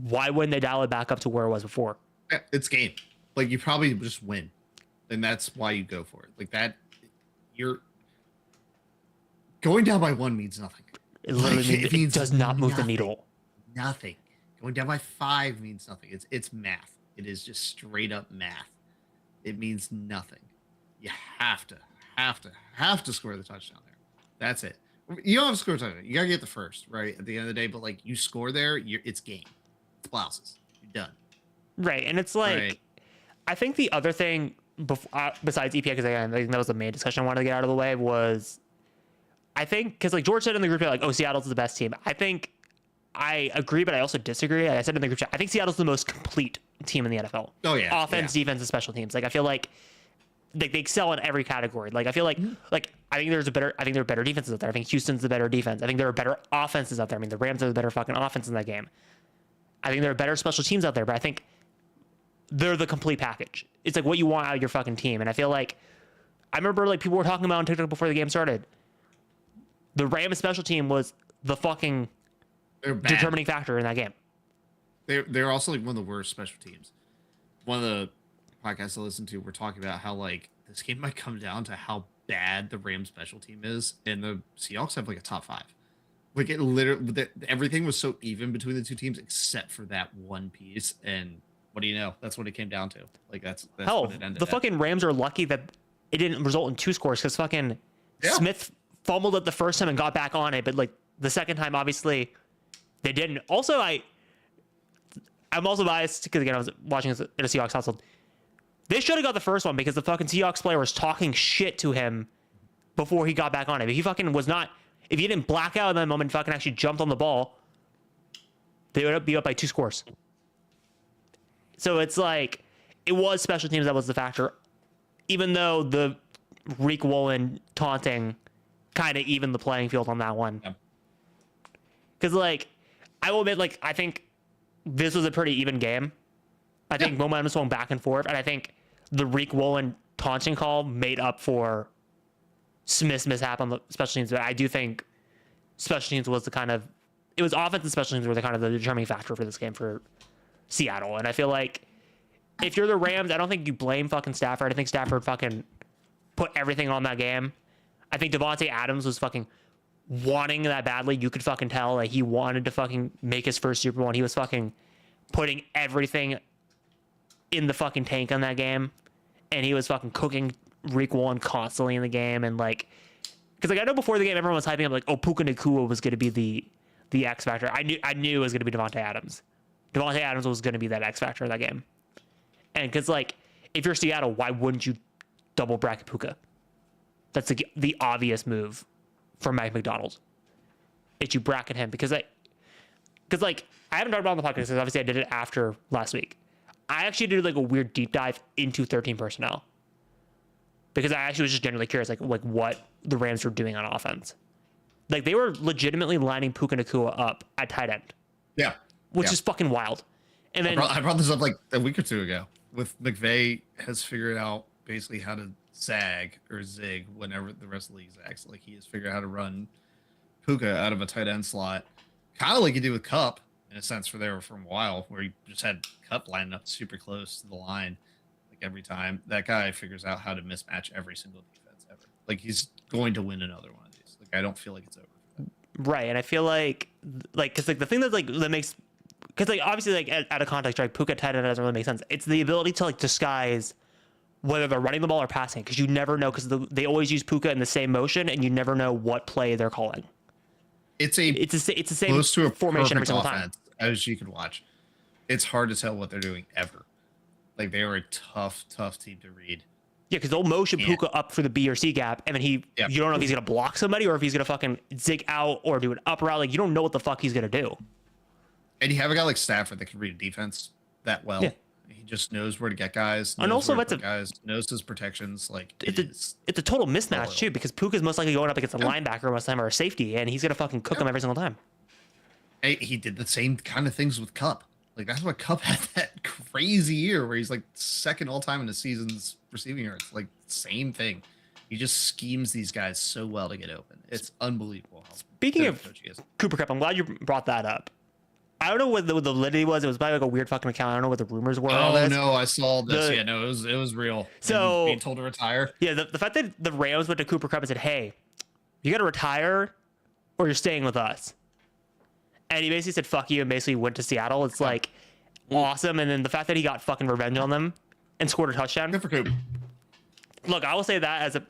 why wouldn't they dial it back up to where it was before? Yeah, it's game. Like you probably just win, and that's why you go for it. Like that, you're going down by 1 means nothing. It literally Like, it does not move the nothing. needle. Nothing. Going down by 5 means nothing. It's math. It is just straight up math. It means nothing. You have to score the touchdown there. That's it. You don't have to score a touchdown. You gotta get the first, right? At the end of the day, but like you score there, it's game. It's blouses. You're done. Right, and it's like, Right. I think the other thing besides EPA, because again, I think that was the main discussion I wanted to get out of the way, was I think because like George said in the group chat, like, oh, Seattle's the best team. I think I agree, but I also disagree. I said in the group chat, I think Seattle's the most complete team in the NFL. Oh yeah. Offense, defense, and special teams. Like, I feel like they excel in every category. Like, I feel like I think there are better defenses out there. I think Houston's the better defense. I think there are better offenses out there. I mean, the Rams are the better fucking offense in that game. I think there are better special teams out there, but I think they're the complete package. It's like what you want out of your fucking team. And I feel like I remember like people were talking about on TikTok before the game started. The Rams special team was the fucking They're bad. determining factor in that game. They're also like one of the worst special teams. One of the podcasts I listened to were talking about how like this game might come down to how bad the Rams special team is, and the Seahawks have like a top 5. Like it literally, everything was so even between the two teams except for that one piece. And what do you know? That's what it came down to. Like that's Hell, what it ended the at. fucking Rams are lucky that it didn't result in 2 scores because fucking Smith fumbled it the first time and got back on it, but like the second time, obviously, they didn't. Also, I'm also biased because again I was watching this in a Seahawks household. They should have got the first one because the fucking Seahawks player was talking shit to him before he got back on it. If he fucking was not, if he didn't black out in that moment, and fucking actually jumped on the ball, they would be up by 2 scores. So it's like it was special teams that was the factor, even though the Reek Woolen taunting kind of evened the playing field on that one. Because like I will admit, like I think this was a pretty even game. I think momentum swung back and forth, and I think the Reek Woolen taunting call made up for Smith's mishap on the special teams. But I do think special teams was it was offense and special teams were the kind of the determining factor for this game for Seattle. And I feel like if you're the Rams, I don't think you blame fucking Stafford. I think Stafford fucking put everything on that game. I think Devontae Adams was fucking wanting that badly. You could fucking tell that he wanted to fucking make his first Super Bowl, and he was fucking putting everything in the fucking tank on that game, and he was fucking cooking week 1 constantly in the game, and like, because like I know before the game everyone was hyping up like, oh, Puka Nacua was going to be the X factor. I knew it was going to be Devontae Adams. Devontae Adams was going to be that X factor in that game, and because like if you're Seattle, why wouldn't you double bracket Puka? That's the obvious move for Mike McDonald. It's you bracket him because I haven't talked about it on the podcast because obviously I did it after last week. I actually did like a weird deep dive into 13 personnel because I actually was just genuinely curious, like what the Rams were doing on offense. Like they were legitimately lining Puka Nacua up at tight end. Yeah, which is fucking wild. And then I brought this up like a week or two ago. With McVay has figured out basically how to zag or zig whenever the rest of the league zags. Like he has figured out how to run Puka out of a tight end slot, kind of like he did with Cup in a sense for a while, where he just had Cup lined up super close to the line. Like every time that guy figures out how to mismatch every single defense ever. Like he's going to win another one of these. Like I don't feel like it's over. Right, and I feel like because like the thing that makes, because like obviously like out of context, right, Puka tight end doesn't really make sense. It's the ability to like disguise whether they're running the ball or passing, because you never know, because they always use Puka in the same motion, and you never know what play they're calling. It's the same close to a formation every single time as you could watch. It's hard to tell what they're doing ever. Like they are a tough team to read. Yeah, because they'll motion Puka up for the B or C gap, and then you don't know if he's gonna block somebody or if he's gonna fucking zig out or do an up route. Like you don't know what the fuck he's gonna do. And you have a guy like Stafford that can read a defense that well. Yeah. He just knows where to get guys. And also, knows his protections. Like it's a total mismatch too, because Puka's most likely going up against a linebacker most of the time or a safety, and he's gonna fucking cook him every single time. Hey, he did the same kind of things with Cup. Like that's why Cup had that crazy year where he's like second all time in the season's receiving yards. Like same thing. He just schemes these guys so well to get open. It's unbelievable. Speaking of Cooper Kupp, I'm glad you brought that up. I don't know what the validity was. It was probably like a weird fucking account. I don't know what the rumors were. Oh no, I saw this. It was real. So being told to retire. Yeah, the fact that the Rams went to Cooper Kupp and said, "Hey, you got to retire, or you're staying with us," and he basically said, "Fuck you," and basically went to Seattle. It's like awesome. And then the fact that he got fucking revenge on them and scored a touchdown. Good for Cooper. Look, I will say that as a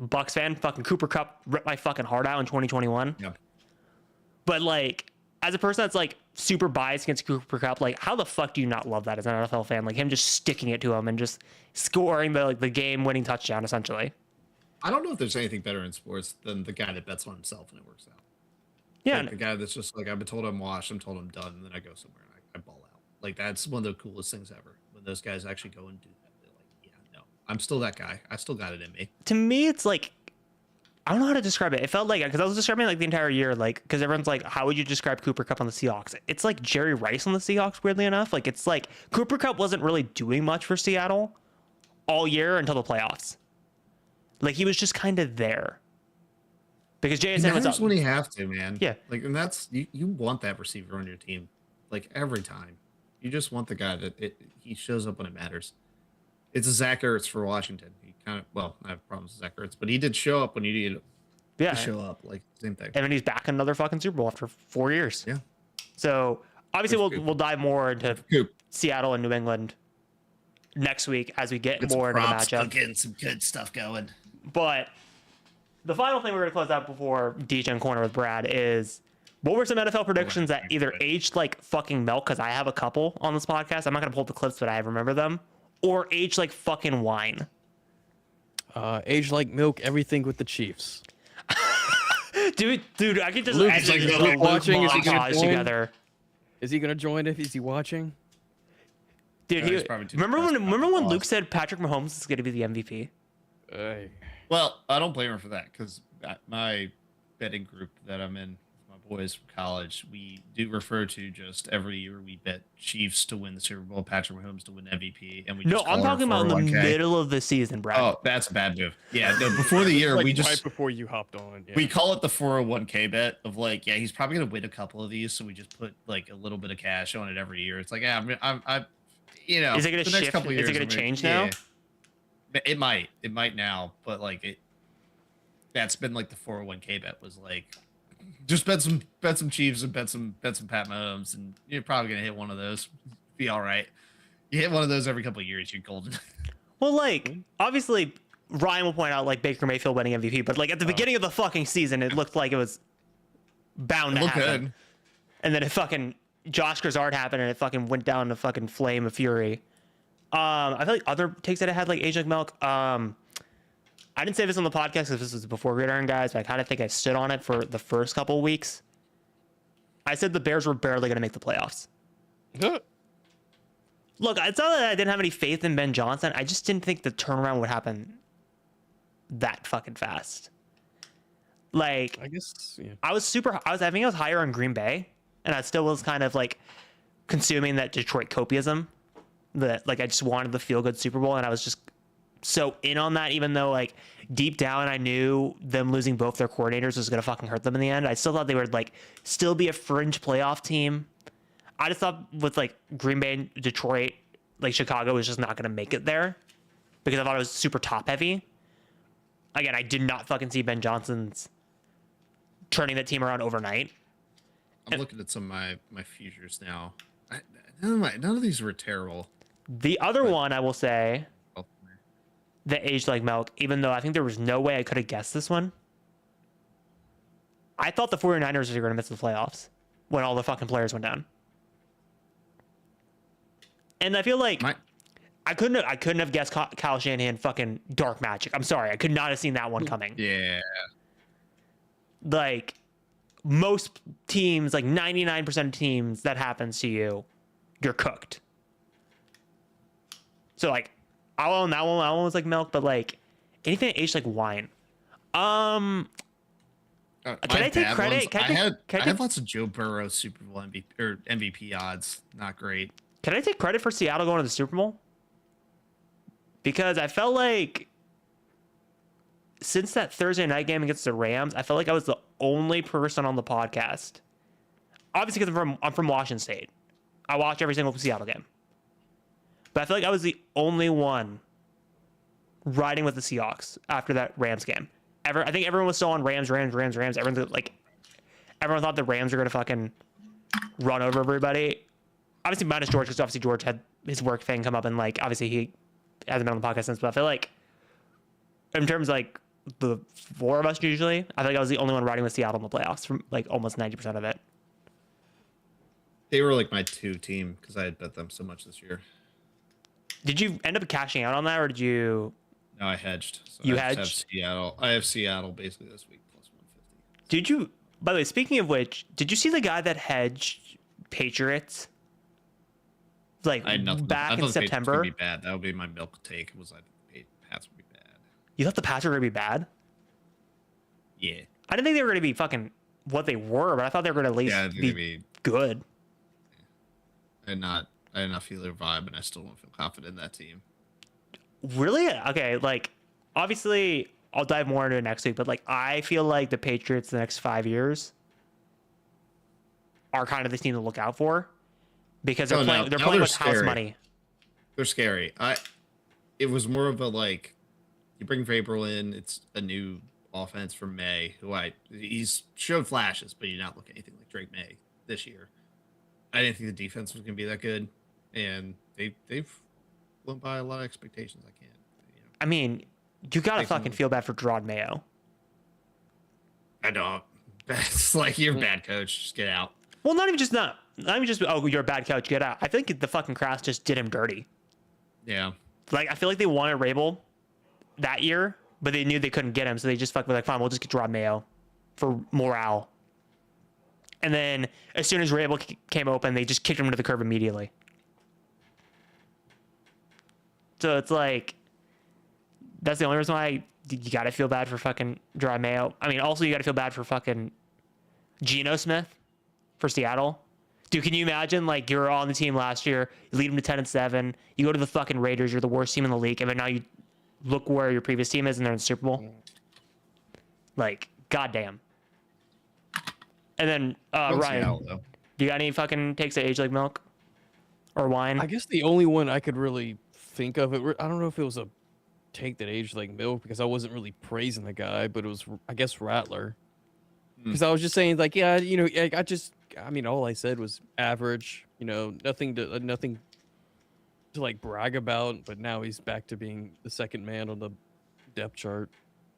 Bucs fan, fucking Cooper Kupp ripped my fucking heart out in 2021. Yeah. But like, as a person that's like super biased against Cooper Kupp, like how the fuck do you not love that as an NFL fan? Like him just sticking it to him and just scoring the game-winning touchdown essentially. I don't know if there's anything better in sports than the guy that bets on himself and it works out. Yeah, like the guy that's just like, I've been told I'm washed, I'm told I'm done, and then I go somewhere and I ball out. Like that's one of the coolest things ever when those guys actually go and do that. They're like, yeah, no, I'm still that guy. I still got it in me. To me, it's like, I don't know how to describe it. It felt like, because I was describing like the entire year, like, because everyone's like, how would you describe Cooper Kupp on the Seahawks? It's like Jerry Rice on the Seahawks, weirdly enough. Like, it's like Cooper Kupp wasn't really doing much for Seattle all year until the playoffs. Like, he was just kind of there. Because JSN was up. When you have to, man. Yeah. Like, and that's, you want that receiver on your team. Like, every time. You just want the guy that he shows up when it matters. It's a Zach Ertz for Washington. He kind of, well, I have problems with Zach Ertz, but he did show up when you needed to show up. Like, same thing. And then he's back in another fucking Super Bowl after 4 years. Yeah. So, obviously, we'll dive more into Seattle and New England next week as we get more into the matchup. Getting some good stuff going. But the final thing we're going to close out before DJ Corner with Brad is, what were some NFL predictions that either aged like fucking milk, because I have a couple on this podcast. I'm not going to pull up the clips, but I remember them. Or aged like fucking wine. Aged like milk, everything with the Chiefs. dude, I could just Luke's like, Luke watching. Is he gonna join? Together. Is he gonna join? Is he watching? Dude, remember when Luke said Patrick Mahomes is going to be the MVP? Well, I don't blame him for that, because my betting group that I'm in, my boys from college, we do refer to just every year we bet Chiefs to win the Super Bowl, Patrick Mahomes to win MVP, and we just I'm talking about in the middle of the season, Brad. Oh, that's a bad move. Yeah, no, before the year, like we just right before you hopped on. Yeah. We call it the 401k bet of like, yeah, he's probably gonna win a couple of these, so we just put like a little bit of cash on it every year. It's like, yeah, I'm you know, is it gonna shift? Is it gonna change now? It might now, but like that's been like the 401k bet was like, just bet some Chiefs and bet some Pat Mahomes, and you're probably gonna hit one of those. Be all right. You hit one of those every couple of years, you're golden. Well, like obviously Ryan will point out like Baker Mayfield winning MVP, but like at the beginning of the fucking season, it looked like it was bound to Look happen. good. And then it fucking Josh Grzard happened, and it fucking went down to fucking flame of fury. I feel like other takes that I had like age like milk. I didn't say this on the podcast because this was before Iron Guyz, but I kind of think I stood on it for the first couple of weeks. I said the Bears were barely going to make the playoffs. Look, it's not that I didn't have any faith in Ben Johnson. I just didn't think the turnaround would happen that fucking fast. Like, I guess, yeah. I think I was higher on Green Bay, and I still was kind of like consuming that Detroit copiism. That like I just wanted the feel good Super Bowl, and I was just so in on that, even though like deep down I knew them losing both their coordinators was gonna fucking hurt them in the end. I still thought they would like still be a fringe playoff team. I just thought with like Green Bay, Detroit, like Chicago was just not gonna make it there because I thought it was super top heavy. Again, I did not fucking see Ben Johnson's turning that team around overnight. I'm looking at some of my futures now. None of these were terrible. The other one I will say that aged like milk, even though I think there was no way I could have guessed this one. I thought the 49ers were going to miss the playoffs when all the fucking players went down. And I feel like I couldn't have guessed Kyle Shanahan fucking dark magic. I'm sorry. I could not have seen that one coming. Yeah. Like most teams, like 99% of teams that happens to you, you're cooked. So like I'll own that one. That one was like milk, but like anything that aged like wine. Can I take credit? I had lots of Joe Burrow Super Bowl MVP odds. Not great. Can I take credit for Seattle going to the Super Bowl? Because I felt like since that Thursday night game against the Rams, I felt like I was the only person on the podcast. Obviously, because I'm from Washington State. I watch every single Seattle game. But I feel like I was the only one riding with the Seahawks after that Rams game. I think everyone was still on Rams. Everyone thought the Rams were going to fucking run over everybody. Obviously, minus George, because obviously George had his work thing come up, and like obviously he hasn't been on the podcast since. But I feel like in terms of like the four of us usually, I feel like I was the only one riding with Seattle in the playoffs from like almost 90% of it. They were like my 2 team because I had bet them so much this year. Did you end up cashing out on that, or did you? No, I hedged. So You I just hedged? have Seattle. I have Seattle basically this week plus 150. Did you? By the way, speaking of which, did you see the guy that hedged Patriots? Like I had nothing. back I in thought the Patriots September. were gonna be bad. That would be my milk take. Was like Pats would be bad. You thought the Pats were gonna be bad? Yeah. I didn't think they were gonna be fucking what they were, but I thought they were gonna at least be good. I did not feel their vibe, and I still don't feel confident in that team. Really? Okay, like obviously I'll dive more into it next week, but like I feel like the Patriots the next 5 years are kind of the team to look out for because they're playing with house money. They're scary. It was more of a like, you bring Vrabel in, it's a new offense from May, he's showed flashes, but you not look anything like Drake May this year. I didn't think the defense was gonna be that good, and they've went by a lot of expectations. I can't. I mean, you gotta fucking feel bad for Gerard Mayo. I don't. That's like, you're a bad coach. Just get out. Well, not even just oh, you're a bad coach, get out. I think the fucking Kraft just did him dirty. Yeah. Like I feel like they wanted Rabel that year, but they knew they couldn't get him, so they just fucking were like, fine, we'll just get Gerard Mayo for morale. And then as soon as Rabel came open, they just kicked him to the curb immediately. So it's like, that's the only reason why you gotta feel bad for fucking Gerard Mayo. I mean, also you gotta feel bad for fucking Geno Smith for Seattle. Dude, can you imagine, like, you're on the team last year, you lead them to 10-7, you go to the fucking Raiders, you're the worst team in the league, and then now you look where your previous team is and they're in the Super Bowl? Like, goddamn. And then, Ryan, do you got any fucking takes that age like milk? Or wine? I guess the only one I could really think of, I don't know if it was a take that aged like milk, because I wasn't really praising the guy, but it was, I guess, Rattler. Because I was just saying, like, yeah, you know, I mean, all I said was average, you know, nothing to like brag about, but now he's back to being the second man on the depth chart.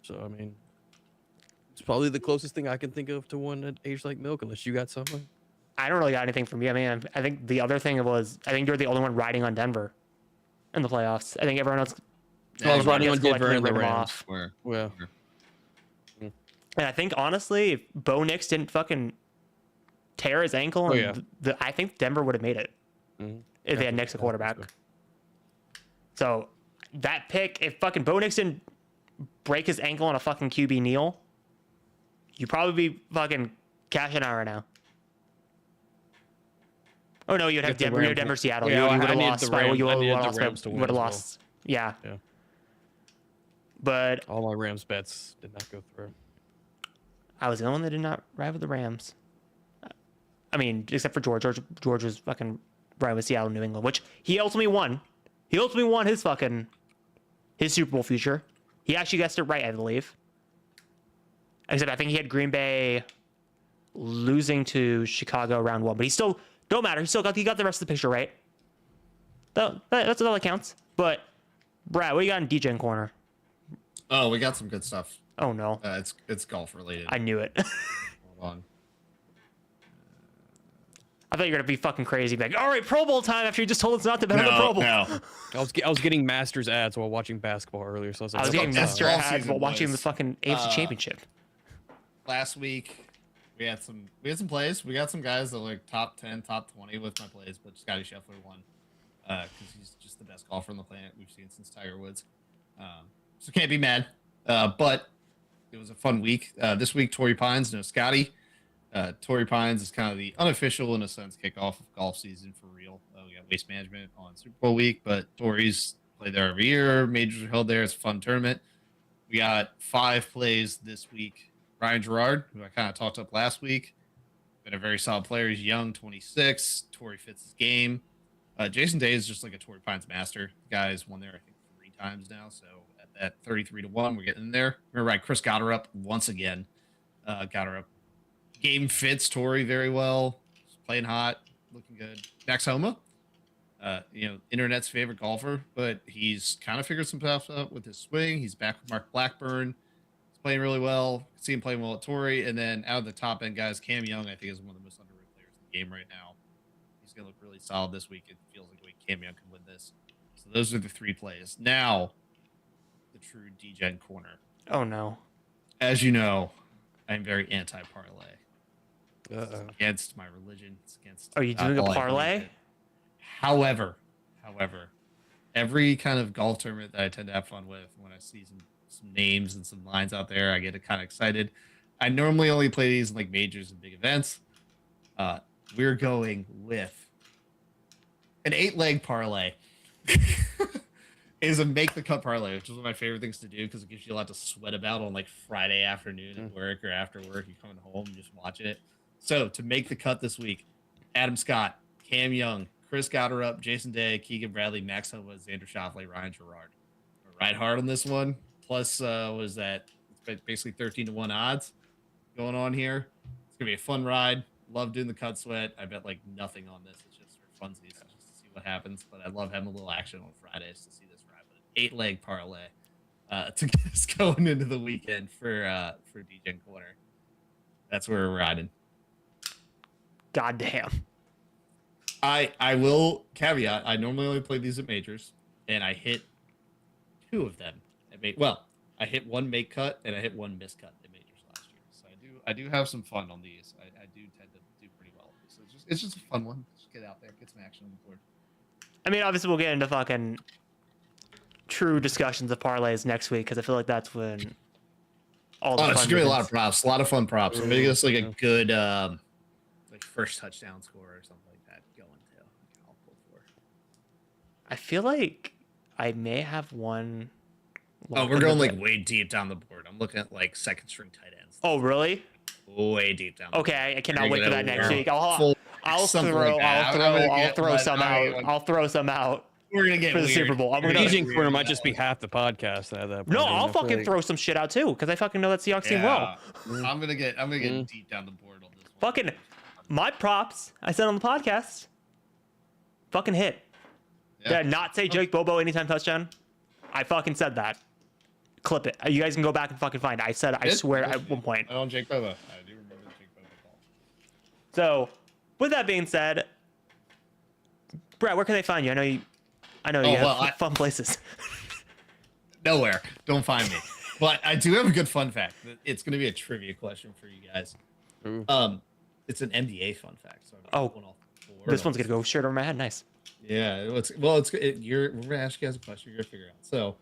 So I mean, it's probably the closest thing I can think of to one at Age Like Milk, unless you got something. I don't really got anything from you. I mean, I think the other thing was, I think you're the only one riding on Denver in the playoffs. I think everyone else. I was riding on Denver collectively and the written Rams. off. Where? Well, And I think honestly, if Bo Nix didn't fucking tear his ankle, Oh, and yeah. I think Denver would have made it if they had Nix a quarterback. So that pick, if fucking Bo Nix didn't break his ankle on a fucking QB kneel, you'd probably be fucking cashing out right now. Oh no, you'd have Get the Denver, Rams- Denver, Seattle. Yeah, you would I have needed lost. the By, Rams- you I would needed have the lost. Rams to win Would have as well. lost. Yeah. Yeah. But All my Rams bets did not go through. I was the only one that did not ride with the Rams. I mean, except for George. George was fucking riding with Seattle, New England, which he ultimately won. He ultimately won his Super Bowl future. He actually guessed it right, I believe. Except I think he had Green Bay losing to Chicago round 1, but he still don't matter. He got the rest of the picture right. That's all that counts. But Brad, what you got in DJ corner? Oh, we got some good stuff. Oh no, It's golf related. I knew it. Hold on. I thought you were gonna be fucking crazy. Be like, all right, Pro Bowl time. After you just told us not to bet on the Pro Bowl. No. I was getting Masters ads while watching basketball earlier, so I was like, I was getting that's Mr. golf ads season, while watching boys. the fucking AFC Championship. Last week we had some plays. We got some guys that like top 10, top 20 with my plays, but Scotty Scheffler won because he's just the best golfer on the planet we've seen since Tiger Woods. So can't be mad. But it was a fun week. This week, Torrey Pines, no Scotty. Torrey Pines is kind of the unofficial, in a sense, kickoff of golf season for real. We got Waste Management on Super Bowl week, but Torrey's play there every year. Majors are held there. It's a fun tournament. We got 5 plays this week. Ryan Gerard, who I kind of talked up last week, been a very solid player. He's young, 26. Torrey fits his game. Jason Day is just like a Torrey Pines master. The guy's won there, I think, 3 times now. So at 33-1, we're getting in there. We're right. Chris got her up once again. Got her up. Game fits Torrey very well. He's playing hot, looking good. Max Homa, internet's favorite golfer, but he's kind of figured some stuff out with his swing. He's back with Mark Blackburn. He's playing really well. See him playing well at Torrey. And then out of the top end guys, Cam Young, I think, is one of the most underrated players in the game right now. He's going to look really solid this week. It feels like Cam Young can win this. So those are the 3 plays. Now, the true DGen corner. Oh no. As you know, I'm very anti-parlay. It's Uh-oh. against my religion. It's against. Are you doing a all I parlay? believe in. However, every kind of golf tournament that I tend to have fun with, when I see some names and some lines out there, I get kind of excited. I normally only play these in like majors and big events. We're going with an 8-leg parlay. Is a make the cut parlay, which is one of my favorite things to do because it gives you a lot to sweat about on like Friday afternoon at work or after work. You coming home and just watching it. So to make the cut this week, Adam Scott, Cam Young, Chris Gotterup, Jason Day, Keegan Bradley, Max Homa, Xander Schauffele, Ryan Gerard. Ride hard on this one. Plus, was that it's basically 13-1 odds going on here. It's gonna be a fun ride. Love doing the cut sweat. I bet like nothing on this. It's just for funsies, just to see what happens. But I love having a little action on Fridays to see this ride. But an 8-leg parlay to get us going into the weekend for DGen Corner. That's where we're riding. God damn. I will caveat. I normally only play these at majors, and I hit 2 of them. I hit 1 make cut and I hit 1 miss cut at majors last year. So I do have some fun on these. I do tend to do pretty well. So it's just a fun one. Just get out there, get some action on the board. I mean, obviously, we'll get into fucking true discussions of parlays next week because I feel like that's when all the It's fun gonna be a lot begins. of props, a lot of fun props. I'm gonna get us like a good like first touchdown score or something like that going to. I'll pull for. I feel like I may have one. Oh, we're going like way deep down the board. I'm looking at like second string tight ends. Oh, really? Way deep down. Okay, I cannot You're wait for gonna that next work week. full- something like that. I'll throw some out. I'll throw some out We're gonna get for the weird. Super Bowl. I'm We're gonna gonna DGen get Corner weird might with just that be half the podcast at that point. No, I I'll feel fucking like- throw some shit out too because I fucking know that Seahawks team well. Yeah. I'm gonna get deep down the board on this one. Fucking my props I said on the podcast. Fucking hit. Yeah. Did I not say Jake Bobo anytime touchdown? I fucking said that. clip it. You guys can go back and fucking find it. I said, I swear, at one point. I don't Jake Boba. I do remember the Jake Boba call. So, with that being said, Brett, where can they find you? I know you have fun places. Nowhere. Don't find me. But I do have a good fun fact. It's going to be a trivia question for you guys. Ooh. It's an NBA fun fact. So this one's gonna go straight over my head. Nice. Yeah. We're gonna ask you guys a question. You're gonna figure it out.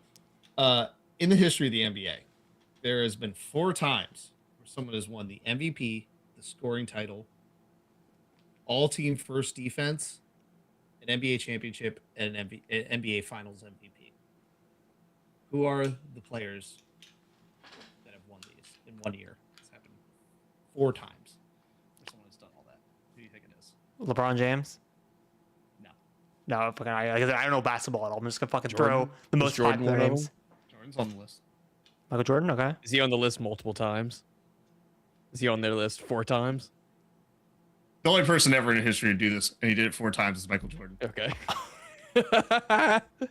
So, in the history of the NBA, there has been 4 times where someone has won the MVP, the scoring title, all-team first defense, an NBA championship, and an NBA Finals MVP. Who are the players that have won these in 1 year? It's happened 4 times. Where someone has done all that. Who do you think it is? LeBron James. No, fucking I don't know basketball at all. I'm just gonna fucking throw the most popular names. Jordan's on the list. Michael Jordan, okay. Is he on the list multiple times? Is he on their list 4 times? The only person ever in history to do this, and he did it 4 times, is Michael Jordan. Okay.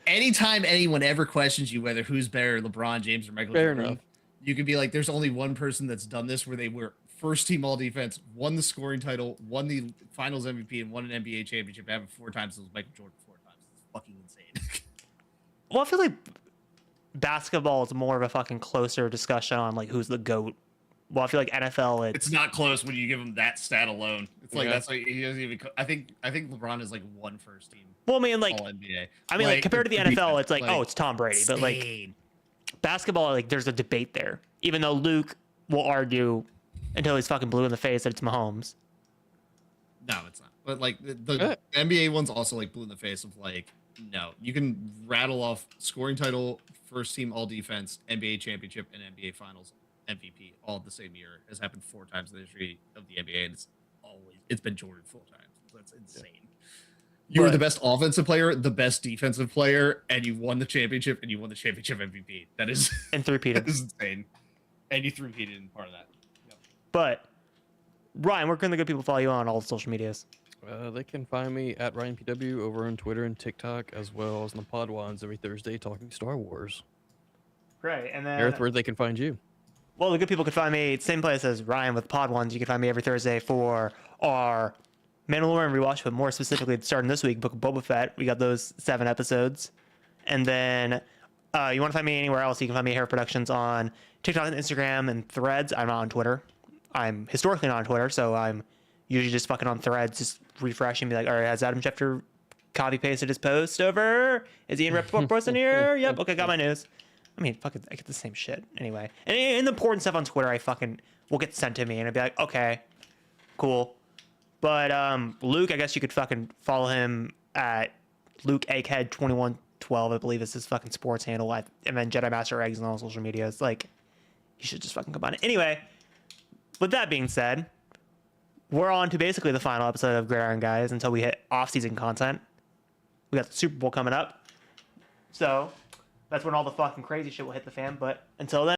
Anytime anyone ever questions you whether who's better, LeBron James or Michael Jordan, enough. you could be like, there's only one person that's done this where they were first team all defense, won the scoring title, won the Finals MVP, and won an NBA championship. Happened 4 times. It was Michael Jordan 4 times. It's fucking insane. Well, I feel like basketball is more of a fucking closer discussion on like who's the GOAT. Well, I feel like NFL, It's not close when you give him that stat alone. It's like Yeah. that's like he doesn't even. I think LeBron is like 1 first team well, I mean, like, all NBA. I mean, like compared to the NFL, it's like, like, oh, it's Tom Brady, but like insane. basketball, like there's a debate there. Even though Luke will argue until he's fucking blue in the face that it's Mahomes. No, it's not. But like the NBA one's also like blue in the face of like, no, you can rattle off scoring title, first team all defense, NBA championship, and NBA Finals MVP all the same year. Has happened 4 times in the history of the NBA, and it's been Jordan 4 times. That's insane. You were the best offensive player, the best defensive player, and you won the championship, and you won the championship MVP. That is And three-peated. that is insane. And you three-peated in part of that. Yep. But Ryan, where can the good people follow you on all the social medias? They can find me at RyanPW over on Twitter and TikTok, as well as on the Podwans every Thursday talking Star Wars. Great, and then Gareth, where they can find you? well, the good people can find me same place as Ryan with Pod Ones. You can find me every Thursday for our Mandalorian rewatch, but more specifically, starting this week, Book of Boba Fett. We got those 7 episodes, and then you want to find me anywhere else? You can find me at Hair Productions on TikTok and Instagram and Threads. I'm not on Twitter. I'm historically not on Twitter, so I'm usually just fucking on Threads, just refreshing, be like, all right, has Adam Schefter copy pasted his post over? Is Ian Rappaport posting here? Yep. Okay, got my news. I mean, fucking, I get the same shit anyway. And the important stuff on Twitter, I fucking will get sent to me, and I'd be like, okay, cool. But Luke, I guess you could fucking follow him at Luke Egghead 2112, I believe is his fucking sports handle. And then Jedi Master Eggs on all social media. It's like, you should just fucking combine it. Anyway, with that being said, we're on to basically the final episode of Iron Guyz until we hit off-season content. We got the Super Bowl coming up. So that's when all the fucking crazy shit will hit the fan. But until then,